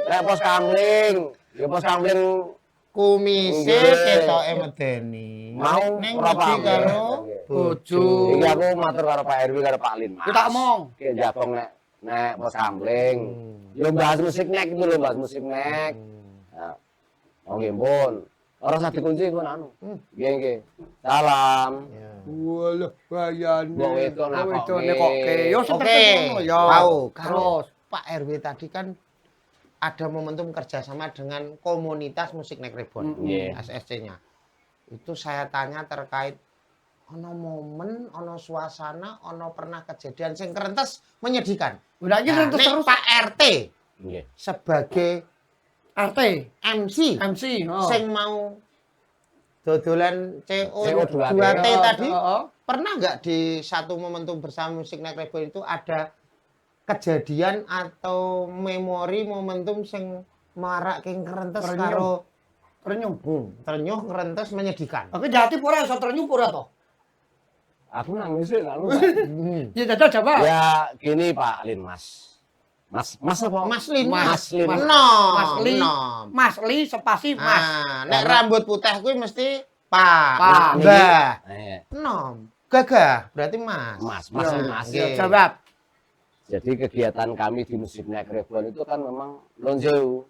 Nek pos kamling, ya pos kamling kumise Nggih. ketoke medeni. mau ning ora wedi paham. karo Bojo. Iki aku matur karo Pak RW karo Pak Lin Mas. Kita omong. Ki jagong nek pos kamling. Yo bahas musik nek itu lho, bahas musik nek. Ya. Oh nggih, Pun. Ora usah dikunci kok anu. Nggih. Salam. Ya. Walah bayane. Wong wedok nakoke. Wedok nekoke. Yo Oke, seperti ngono ya. tahu. Terus Pak RW tadi kan ada momentum kerjasama dengan komunitas musik naik ribon, Iya. SSC-nya. Itu saya tanya terkait ono momen, ono suasana, ono pernah kejadian sing kerentes menyedihkan. udah iki Nah, terus nek terus Pak RT Nggih. sebagai RT, MC MC. Oh. sing mau dodolan CO2T CO2T tadi, Heeh. pernah nggak di satu momentum bersama musik naik ribon itu ada kejadian atau memori momentum sing marak king kerentes Terenyuh. karo Terenyuh. terenyuh kerentes menyedihkan. Aku jati ora iso terenyuh ora to? Aku nangis sih lalu. Ya jajal coba. Ya gini Pak Lin Mas. Mas apa? Mas Lin, Mas Lin. Nom, Mas Li. nom. Mas Li spasi Mas. Nek rambut putih kuwi mesti Pak, Pak. Mbah, Eh, nom. Gagah berarti Mas. Mas Ya, Lin Mas. Oke. Jawab. Jadi kegiatan kami di musik naik ribon itu kan memang lonjau.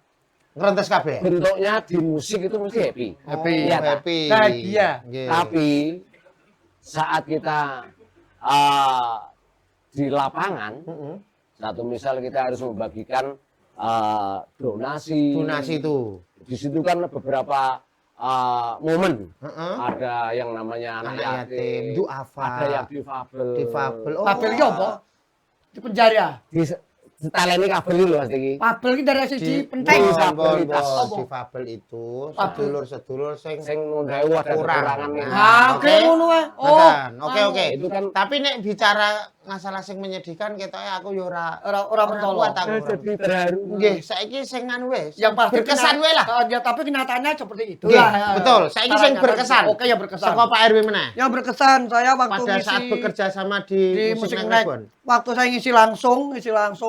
Ngerentes kabeh. Bentuknya di musik itu mesti happy. Happy. Iya, tak? Happy. Bahagia. Nggih. Tapi saat kita di lapangan, Heeh. satu misal kita harus membagikan donasi. Donasi itu. Di situ kan beberapa momen. Heeh. Ada yang namanya anak yatim, duafa. ada yang difabel. Difabel. Papel iki apa? Di penjara. Setaleni kabel iki lho Mas iki. Pabel iki dari siji penting. Disabilitas. Difabel itu Pabel. sedulur-sedulur sing Sing ngundhae ada kekurangan. Ah, oke ngono wae. Oke, oke. Itu kan Tapi nek bicara masalah sing menyedihkan ketoke aku yo ora mentolo. kuat aku. jadi terharu. Nggih, saiki sing anu wis. Yang pasti berkesan wae lah. Ya tapi kenyataannya seperti itu Nggih, lah. betul. Saiki sing berkesan. Oke, ya berkesan. Saka Pak RW meneh. Yang berkesan saya waktu Pada ngisi saat bekerja sama di di Musik Musik Night. Rebon. Waktu saya ngisi langsung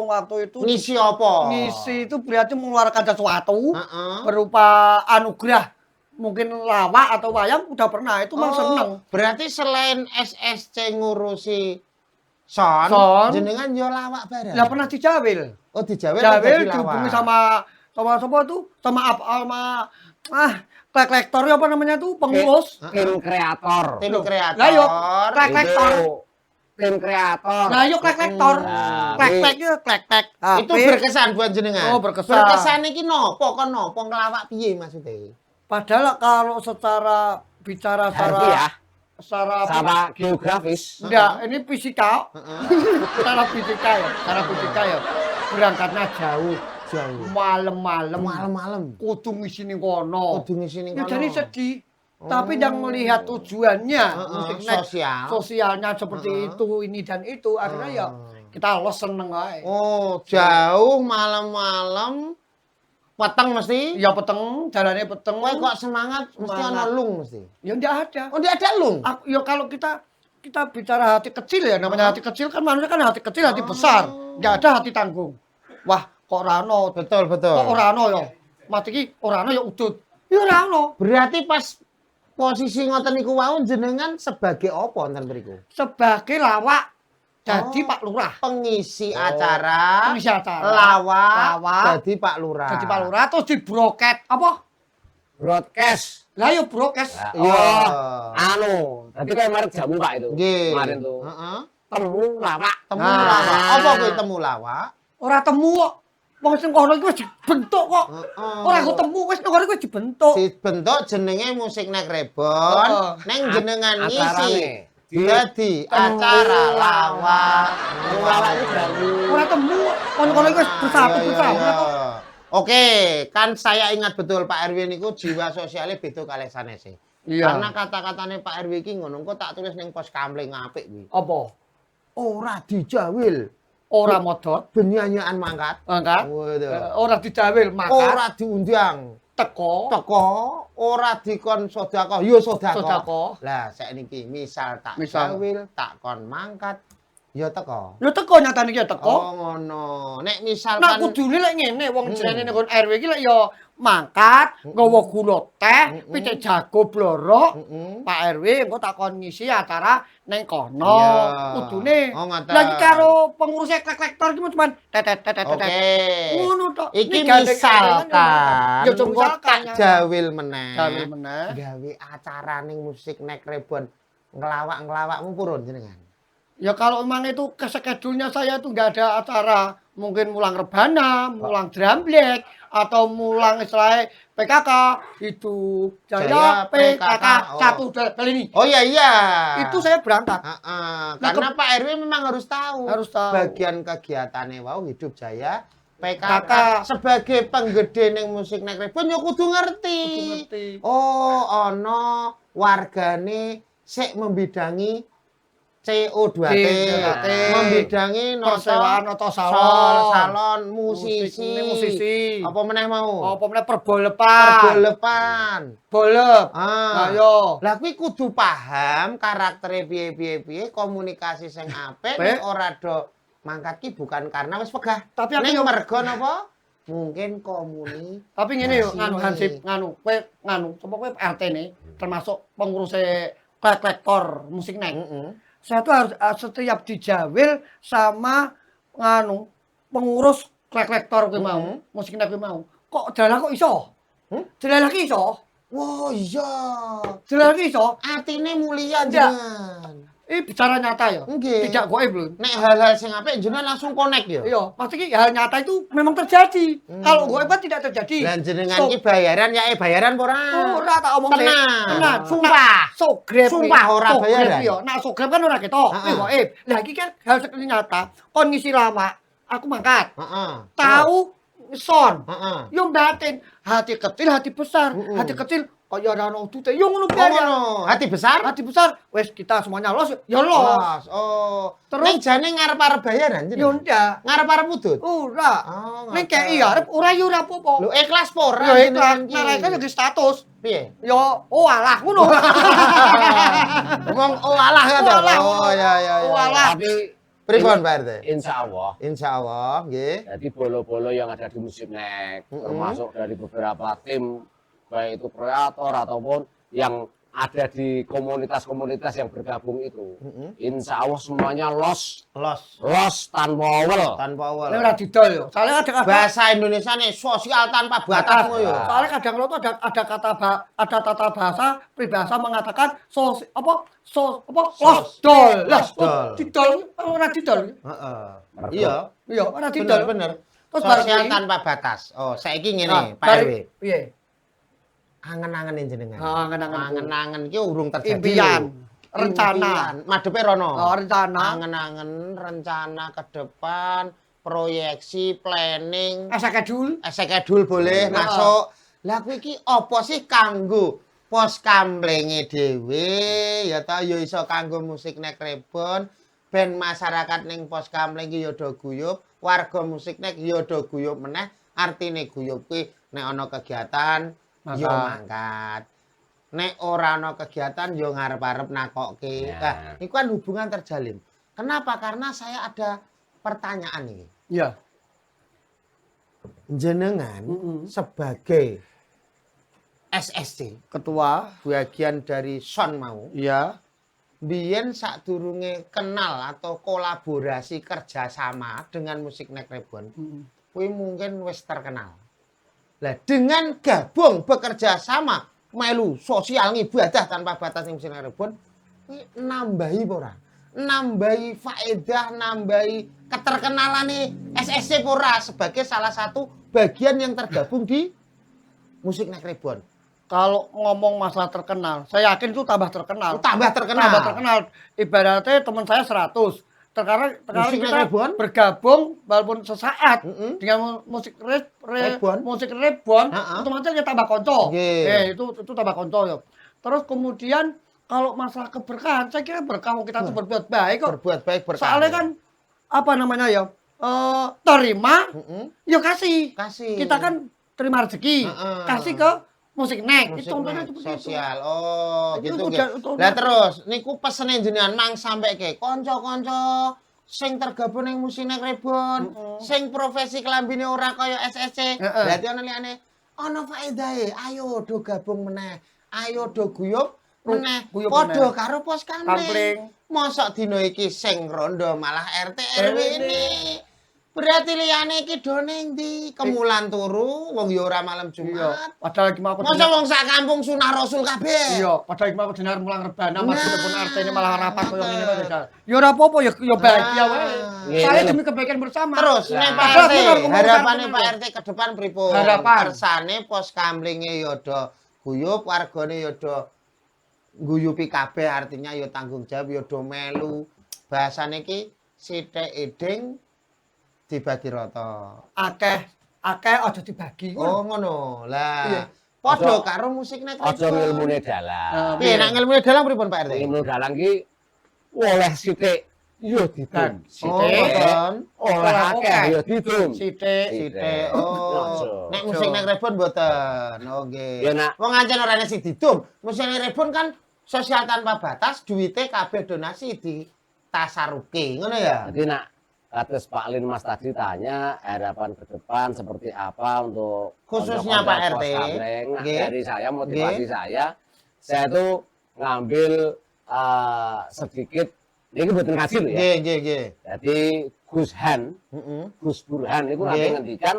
waktu itu Ngisi apa? ngisi itu berarti mengeluarkan sesuatu Heeh. berupa anugerah. Mungkin lawak atau wayang udah pernah itu mah seneng. Berarti selain SSC ngurusi son, Son. jenengan yo lawak bareng. Lah pernah dijawil. Oh, dijawel Jawil jadi dihubungi lawak. sama apa tuh? Sama kolektor apa namanya tuh? Pengurus. Tim kreator. tim kreator. Lah yo kolektor. Itu tim kreator. Lah yo kolektor. Nah, Klek yo klek. Itu berkesan buat jenengan. Oh, berkesan. Berkesan iki nopo kon nopo ngelawak piye maksudnya? Padahal kalau secara bicara Harfi ya. secara Sama geografis. enggak, ini fisika. Secara fisika ya. Berangkatnya jauh. Jauh. Malam-malam. Malam-malam. Kudu ngisi ning kono. Kudu ngisi ning Ya kono. jadi sedih. Tapi yang melihat tujuannya, Musik Night, sosial. sosialnya seperti itu, ini dan itu, akhirnya ya kita los seneng aja. Oh, jauh malam-malam. Peteng mesti. Ya peteng, jalannya peteng. Kowe kok semangat mesti Semangat. ana lung mesti. Ya enggak ada. Oh, dia ada lung. Ya kalau kita bicara hati kecil ya, namanya hati kecil kan manusia kan hati kecil, hati besar. Enggak ada hati tanggung. Wah, kok rano, Betul, betul. kok orano ya. Mati ki orano ya udut. Ya orano. Berarti pas posisi ngoten niku wau jenengan sebagai apa wonten mriku? Sebagai lawak jadi Pak Lurah. Pengisi acara, Pengisi acara. lawak, jadi Pak Lurah. Jadi Pak Lurah terus di broket apa? Broadcast. Lah yo brokes. Iya. Anu, tadi kayak merek jamu Pak itu. Nggih. Kemarin tuh. Heeh. Temu lawak. Temu Nah. lawak. Apa kuwi temu lawak? Ora temu kok. Wong sing kono iki wis dibentuk kok. Heeh. Ora ketemu wis nang kono iki wis dibentuk. Dibentuk jenenge Musik Night Rebon. Heeh. Neng jenengan ngisi. Acarane. Jadi acara lawak. Lawak itu jamu. Ora temu kok. Kono iki wis bersatu Iya, bersama iya. kok. Oke, kan saya ingat betul Pak RW niku jiwa sosialnya beda kalih sanese. Iya. Karena kata-katanya Pak RW iki ngono, engko tak tulis ning pos kamling apik kuwi. Apa? Ora dijawil Ora modot. benyanyian mangkat. Angkat. Waduh. Ora didawil makan. Ora diundang. Teko. Teko, ora dikon sedekah, ya sedekah. Sedekah. Lah saiki misal tak Misal. jawil, tak kon mangkat, ya teko. Lho teko nyatane iki ya teko. Oh ngono. Nek Nah misalkan kudune lek ngene wong jenenge ning RW iki lek ya mangkat, nggawa gula teh, pitik jago blorok. Pak RW engko takon ngisi acara ning kono. Iya. Kudune. Oh, ngoten. Lagi karo pengurus kolektor iki cuman tetet. Oke. Ngono tok. Iki Ini gandeng- misalkan, Ya engko tak jawil meneh. Jawil meneh. Gawe acara ning Musik Night Rebon. Ngelawak-ngelawakmu purun jenengan. Ya kalau memang itu keskedulnya saya tuh nggak ada acara, mungkin mulang rebana, mulang dramblek, atau mulang istilahnya PKK, itu Jaya Jaya PKK PKK, satu kali ini. Oh iya iya. Itu saya berangkat. Heeh, Nah, karena Pak RW memang harus tahu. Harus tahu. Bagian kegiatannya wow hidup jaya PKK PKK. sebagai penggede ning Musik Night Rebon ya kudu ngerti. Kudu ngerti. Oh, ono wargane sik membidangi CO2T, CO2T. membidangi Persewaan atau salon musisi. musisi. Apa meneh mau? Apa meneh perbolepan. Perbolepan. Bolep. Ah. Ayo. Lah kuwi kudu paham karaktere piye-piye komunikasi sing apik nek ora do mangkat ki bukan karena wis pegah. Tapi aku ning yo- mergo napa? Mungkin komuni. Tapi ngene yo, Masih. nganu Hansip, kowe sapa kowe RT ne, termasuk pengurus kolektor Musik Night. Saya tuh harus setiap dijawil sama pengurus kolektor kuwi mau, Musik Night kuwi mau. Kok dalah kok iso? Dalah ki iso? Wah iya. Dalah ki iso? Atine mulia Ndak. jenengan. Ini bicara nyata ya. Nggih. Tidak goib lho. Nek hal-hal sing apik jenengan langsung connect ya. Iya, pasti ki hal nyata itu memang terjadi. Kalau goib kan tidak terjadi. Dan jenengan So- ki bayaran ya bayaran apa ora? Ora tak omong sih. Tenang. Tenan. Sumpah. Sogrep. Sumpah ora bayaran. Yo, nah sogrep kan ora ketok. Heeh. Kuwi goib. Lah iki kan hal sekali nyata. Kon ngisi lama aku mangkat. Heeh. Tahu son. Heeh. Yo batin, hati kecil, hati besar. Hati kecil kaya ora ono udute. Yo ngono Oh, biasa. ngono. Hati besar? Hati besar, wes kita semuanya los, ya los. Los. Oh. Terus- Ning jane ngarep-arep bayaran jenengan? Yo ndak. Ngarep-arep mudut? Ora. Oh, Ning kei arep ora yo ora apa-apa. Lho ikhlas po ora? Yo ikhlas, jenengan ki? mereka lagi status. Piye? Yo oh alah ngono. Ngomong oh alah kan? Oh, alah. Oh ya ya ya. Oh, alah. Tapi Pripun Pak RT? insya Allah, Insyaallah nggih. jadi bolo-bolo yang ada di Musiknek, termasuk dari beberapa tim, baik itu kreator ataupun yang ada di komunitas-komunitas yang bergabung itu, insya Allah semuanya los tanpa awal. Tanpa awal. Ini ora didol yo. Soalnya ada Bahasa Indonesia nih sosial tanpa batas ngono yo. Soalnya kadang lo tuh ada kata ada tata bahasa pribahasa mengatakan los dol. Lah, dol. didol ora didol. Heeh. Iya. Iya, ora didol. Bener. Terus Sosial bareng- tanpa batas. Oh, saiki Nah, ngene, Pak bari- RW. Piye? Angen-angenin jenengan. Angen-angen. Angen-angen ki urung terjadi. Impian, lho. rencana. Impian. Madepe rono. Oh, rencana. Angen-angen rencana ke depan, proyeksi, planning, Schedule. schedule boleh Heeh. masuk. Lah kuwi iki apa sih kanggo pos kamplenge dhewe ya ta ya iso kanggo musik nek Rebon ben masyarakat ning pos kampleng ki ya do guyub, warga musik nek ya do guyub meneh. Artine guyub kuwi nek ana kegiatan ya mangkat. Nek ora ana kegiatan ya ngarep-arep nakokke. Ya. Nah, itu kan hubungan terjalin. Kenapa? Karena saya ada pertanyaan ini. Iya. Jenengan sebagai SSC, Ketua. bagian dari Son mau, Iya. biyen sadurunge kenal atau kolaborasi kerjasama dengan musik Nek Rebon, kuwi mungkin wis terkenal. Lah dengan gabung bekerja sama melu sosial ibadah tanpa batas ning musik Nek Rebon, kuwi nambahi apa ora? Nambahi faedah, nambahi keterkenalan nih SSC ora sebagai salah satu bagian yang tergabung di musik Nek Rebon. Kalau ngomong masalah terkenal, saya yakin itu tambah terkenal. Tambah terkenal. Tambah terkenal. Ibaratnya teman saya 100. Sekarang Musik kita Rebon? bergabung walaupun sesaat dengan musik Rebon? musik Rebon, Heeh. otomatis kita tambah konco. Nggih. Itu tambah konco ya. Terus kemudian kalau masalah keberkahan, saya kira berkah kita tuh berbuat baik kok. Berbuat baik berkah. Soalnya kan apa namanya ya? Terima, ya kasih. Kasih. Kita kan terima rezeki, Heeh. kasih ke musik nek. musik Itu contohnya nek, seperti itu. sosial. Oh, Itu gitu udah- nggih. itu udah- Lah terus niku pesene jenengan mang sampai ke kanca-kanca sing tergabung ning musik Nek Rebon, sing profesi kelambine ora kaya SSC. Heeh. Berarti ana liyane ana faedahe. Ayo do gabung meneh. Ayo do guyub meneh. Guyub Padha meneh. karo pos Kampling. kamling. Mosok dina iki sing rondo malah RT RW ini. Berarti liyane iki do ning ndi? Kemulan turu wong ya ora malam Iya. Jumat. Padahal lagi mau aku Masa wong sak kampung sunah Rasul kabeh. Iya, padahal lagi mau aku dinar mulang rebana mas Nah, pun artinya malah rapat koyo ngene kok Jal. Ya ora apa-apa ya bahagia wae. Iya, Saya iya. demi kebaikan bersama. Terus Nah, nek Pak padahal RT, aku baru ngomong harapane satu Pak menit. RT ke depan pripun? Harapan. Kersane pos kamlinge ya do guyub, wargane ya do guyupi kabeh artinya ya tanggung jawab ya do melu. Bahasane iki sithik eding dibagi rata. Akeh aja dibagi Oh ngono. ngono. Lah, Iya. padha Aja- karo musik nek Aja ngilmune dalang. Piye nek ngilmune dalang pripun Pak RT? Ilmu dalang ki oleh sithik yo didum. Oh, Sithik. ngoten. Oleh akeh akeh. yo didum. Sithik. Sithik. Oh. Aja. Nek musik nek Rebon mboten. Oh nggih. Ya, Nak. Wong ancen ora sing didum. Musik nek Rebon kan sosial tanpa batas, duwite kabeh donasi di tasaruke. Ngono ya? Jadi nak atas Pak Lin Mas tadi tanya harapan ke depan seperti apa untuk Khususnya konco-konco Pak pos RT. kampleng. Nah, Nggih. dari saya motivasi saya tuh ngambil sedikit ini betul ngaji loh ya. Nggih. Jadi Gus Han, Heeh. Gus Burhan itu nanti Nggih. ngendikan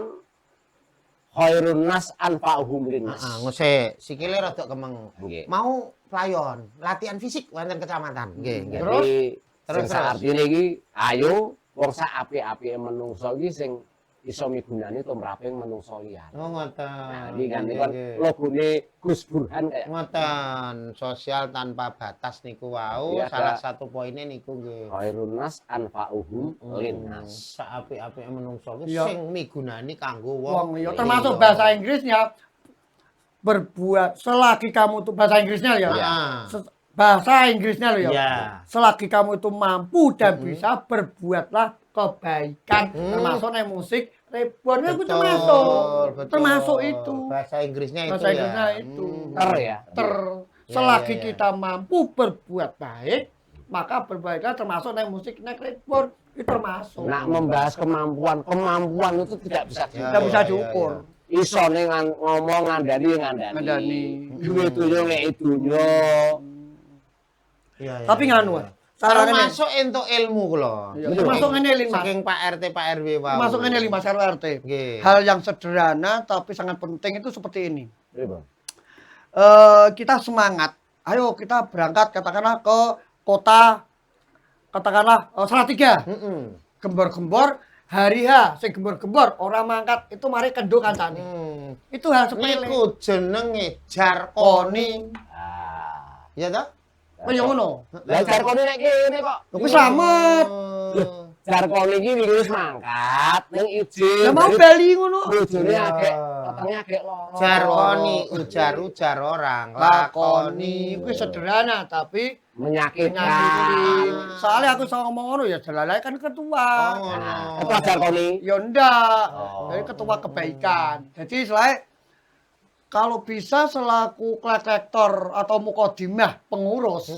khairun nas anfa'uhum linnas. Heeh, ngose sikile rada kemeng. Nggih. Mau playon, latihan fisik wonten kecamatan. Nggih. Jadi Terus, sing artine iki ayo wong sak apik-apike menungso iki sing iso migunani tumraping menungso liyane. Oh ngoten. Nah, iki kan Nggih, nggih. logone Gus Burhan kayak Ngoten, sosial tanpa batas niku wau, Iya, salah ada. satu poinnya niku nggih. khairun nas anfa'uhum linnas. Saapik-apike menungso ku Iya. sing migunani kanggo Wong wong. ya termasuk bahasa Inggrisnya berbuat selagi kamu tuh bahasa Inggrisnya ya. Iya. Bahasa Inggrisnya loh ya. Iya. Selagi kamu itu mampu dan bisa berbuatlah kebaikan. Termasuk nih musik reborn itu termasuk. betul. Termasuk itu. Bahasa Inggrisnya itu Bahasa ya. Inggrisnya itu. Ter ya. Selagi iya. kita mampu berbuat baik, maka berbaikan termasuk nih musik nih reborn itu termasuk. Nak membahas kemampuan itu tidak bisa Tidak bisa iya, diukur. Isone ngomong ngandani. Ngandani. Duwe tunyo ngeki dunyo. Iya, iya, Tapi iya, nganu, iya. caranya Termasuk entuk ilmu kula. Iya, termasuk ngene lho, Mas. Saking Pak RT Pak RW wau. Masuk ini 5 RT. Nggih. Hal yang sederhana tapi sangat penting itu seperti ini. Iya, Kita semangat. Ayo kita berangkat katakanlah ke kota katakanlah Salatiga. Heeh. Gembor-gembor hari H, sing gembor-gembor orang mangkat itu mari kendo kancane. Itu hal sepele. Niku jenenge jarkoni. Ah. Ya toh? Kaya ngono. Lah jarkone nek kene kok. Kuwi slamet. Jarkone iki wingi wis mangkat ning izin. Lah mau bali ngono. Bojone Iya. agek, katanya agek loro. Jarkoni ujar-ujar orang, Lakoni kuwi sederhana tapi Menyakitkan. menyakiti. Soalnya aku sama ngomong ngono ya jelalai kan ketua. Oh, Nah, ketua jarkoni. Ya ndak. Oh. Jadi ketua kebaikan. Jadi selain kalau bisa selaku kolektor atau mukodimah pengurus,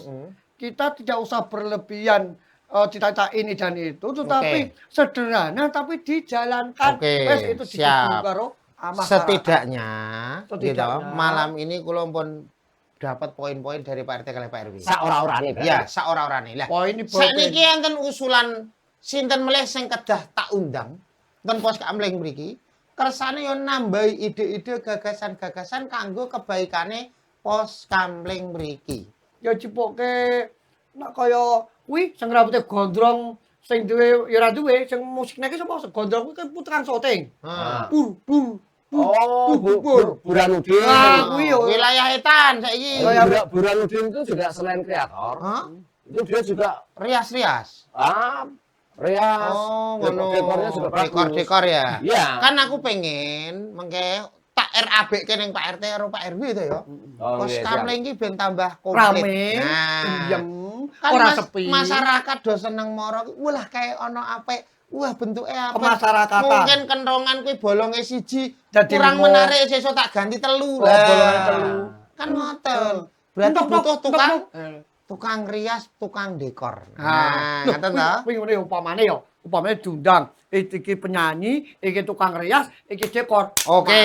kita tidak usah berlebihan cita-cita ini dan itu, tetapi sederhana tapi dijalankan. Oke, Wes itu siap. didukung karo masyarakat. Setidaknya, gitu, Setidaknya. malam ini kula pun dapat poin-poin dari Pak RT kali Pak RW. Sak ora-orane. Ya, saora-orane. Lah, Poin ini sakniki enten usulan sinten melih sing kedah tak undang ten pos kamling mriki. Kersane yo nambahi ide-ide gagasan-gagasan kanggo kebaikane pos kamling mriki. ya cipoke nak kaya kuwi sing rambute gondrong sing duwe ya ora duwe sing musikne ki sapa gondrong kuwi kan puteran syuting. Heeh. Bur. Oh, Burhanuddin. Ah, kuwi yo. Wilayah etan saiki. Burhanuddin itu juga selain kreator, Hah? itu dia juga Rias-rias. rias. Oh, ngono. Dekornya juga bagus. Dekor-dekor ya. Iya. Kan aku pengen mengke tak RAB ning Pak RT karo Pak RW itu ya. Oh, Pos iya, siap. kamling iki ben tambah komplit. Rame, Nah, diem, kan ora sepi. masyarakat do seneng moro. Wah, kayak ono apik. Wah, bentuknya apa? Kemasyarakatan. Mungkin kentongan kuwi bolonge siji Dadi kurang limo. menarik sesuk tak ganti telu. Oh, bolonge telu. Kan ngoten. Berarti Tok, tok, butuh tok, tukang tok. tukang rias, tukang dekor. Nah, Nah, ngoten ta? kuwi ngene upamane ya, upamane diundang, iki penyanyi, iki tukang rias, iki dekor. Oke,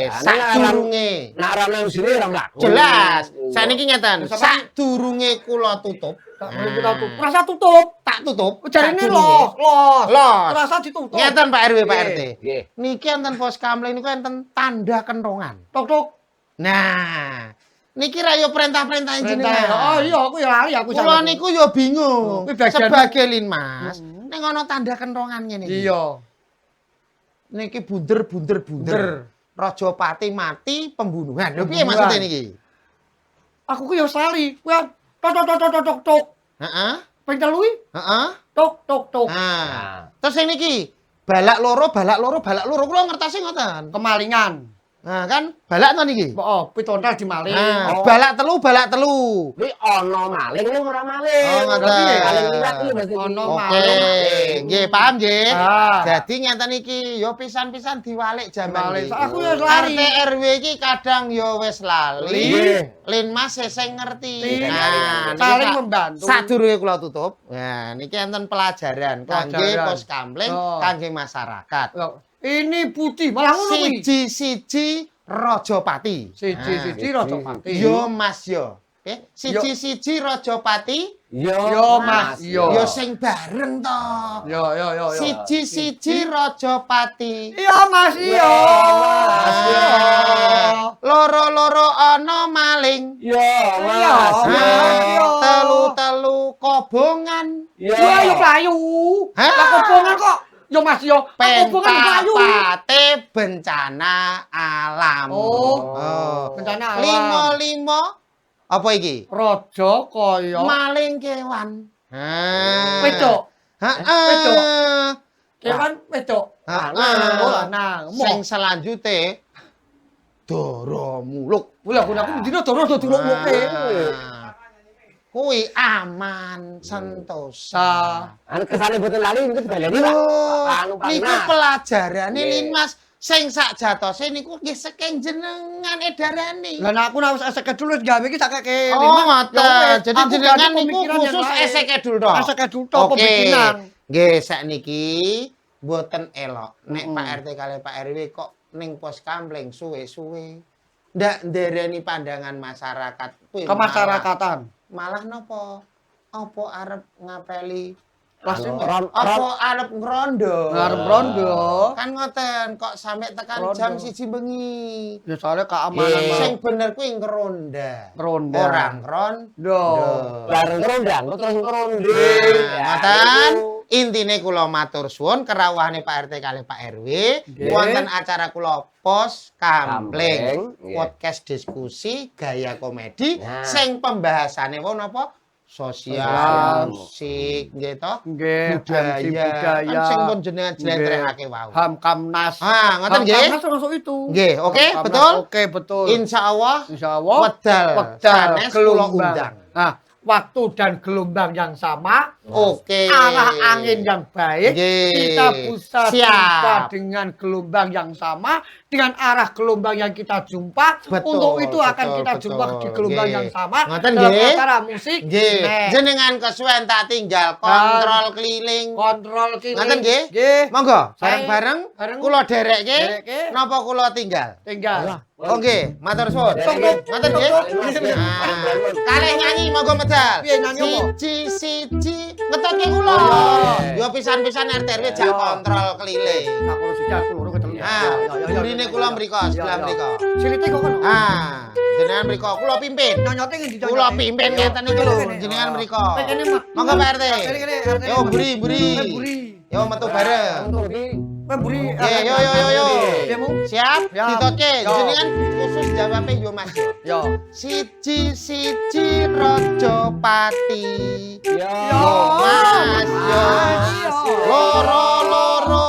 Masuk. sadurunge. Nah, rame sini ora mlaku. Jelas. Saniki ngeten, Sampeyan- sadurunge kula tutup. Tak boleh kita tutup. Rasa tutup. Tak tutup. Jarine sadurunge. los. Los. Rasa ditutup. Ngeten Pak RW, Pak Nggih. RT. Nggih. Niki enten pos kamling niku enten tanda kentongan. Tok. Nah, niki ra yo perintah-perintah jenengan. Oh iya, aku ya lali aku Kula niku yo bingung. Kuwi bagian- Sebagai linmas, ning ana tanda kentongan ngene iki. Iya. Niki bunder. Rajapati mati pembunuhan. Lho piye Pembunuhan. maksudnya niki? Aku ku ya lali. Kuwi tok. Heeh. Ping telu iki Heeh. tok. Nah, terus yang niki balak loro. Kula ngertasi ngoten. Kemalingan. Nah, kan balak to niki. Oh, pitontal dimaling. Nah, Oh. balak telu. Kuwi ana maling ning ora maling. Oh, ngoten. Maling liwat iki berarti. Ono Oke, maling. nggih paham nggih. Ah. Jadi ngeten iki yo pisan-pisan diwalik jaman Diwalik. iki. Aku ya lali. RT RW iki kadang yo wis lali. Nggih. Linmas sing ngerti. Ngerti. Nah, Saling niki membantu. sadurunge kula tutup. Nah, niki enten pelajaran kangge Pelajaran. pos kamling, Oh. kangge masyarakat. Loh, ini putih, malah ngono kuwi. Siji-siji Rajapati. Siji Rajapati. Yo Mas yo. Oke, siji-siji Rajapati. Yo, Mas, yo. Yo sing bareng to. Yo. Siji-siji Rajapati. Iya, Mas, iya. Mas, Iya. Loro-loro ana maling. Yo, Iya, Mas. Mas, yo. Telu-telu kobongan. Yo. Wah, yo playu. Hah? Lah kobongan kok. Yo Mas yo, aku bukan Melayu. Pentapate bencana alam. Bencana alam. Limo apa iki? Raja kaya Maling kewan. wedok. Wedok. Heeh. Kewan wedok. Oh, lanang. Sing selanjutnya Dara muluk. Lha aku dino doro do diluk-luke. Kuwi aman sentosa. Anu kesane mboten lali niku dibaleni Pak. Anu Niku Pak. pelajarane Nggih. Linmas sing sak jatose niku nggih saking jenengan edarane. Lah nek aku nek wis skedul wis gawe iki sak keke Oh, ngoten. Jadi jenengan niku khusus esek edul to. Esek edul to pembikinan. Nggih, sakniki mboten elok nek Pak RT kali Pak RW kok ning pos kampleng suwe-suwe. Ndak ndereni pandangan masyarakat kuwi. Kemasyarakatan. Malah napa? Apa arep ngapeli? Pasti Apa arep ngrondo? ngarep rondo. Kan ngoten, kok sampe tekan Rondo. jam 1 bengi. Ya soalnya keamanan Sing bener kuwi ngeronda. Ronda. Ora ngrondo. Bareng kerondang terus ngeronde. Ngoten. Intine kula matur suwun kerawuhane Pak RT kali Pak RW Nggih. wonten acara kula Pos Kampleng, Kampleng, nggih. podcast diskusi gaya komedi Nah. sing pembahasane wau napa? Sosial. Sosial, musik, nggih to? Nggih, MC Budaya. budaya. Kan sing pun jenengan jlentrehake wau. Ham Kamnas. Ah, ngoten nggih. Kamnas termasuk itu. Nggih, oke, Ham Kamnas, betul? Oke, betul. Insyaallah Insyaallah wedal sanes kula gelombang. undang. Nah, waktu dan gelombang yang sama, Oke. arah angin yang baik, Nggih. kita bisa Siap. jumpa dengan gelombang yang sama, dengan arah gelombang yang kita jumpa. Betul, Untuk itu akan betul, kita jumpa betul. di gelombang Nggih. yang sama. Ngoten dalam nggih. acara musik. Nggih, Nek. jenengan kesuwen tak tinggal kontrol keliling. Kontrol kiri. Ngoten nggih? Nggih. Monggo, Saya- bareng-bareng bareng. kula derekke Derekke. napa kula tinggal? Tinggal. Oh nggih, matur suwun. Cukup. Ngoten nggih? Cukup. Kalih nyanyi monggo medal. Piye nyanyi apa? Siji ngetutke kula. Yo pisan-pisan RT RW jak kontrol keliling. Nah, kalau sudah keluar ketemu. Burine kula mriko, sebelah mriko. Silite kok kan. Jenengan mriko, kula pimpin. Nyonya ngendi nyonya? Kula pimpin ngeten iki lho, jenengan mriko. Monggo Pak RT. Yo buri. Buri. Yo metu bareng. Buri. Yo. Dia mau? Siap? Siap. Ditoke. Yo. Jenengan khusus jawabnya yo Mas yo. Yo. Siji Raja Pati. Yo. Yo Mas yo. Yo. Loro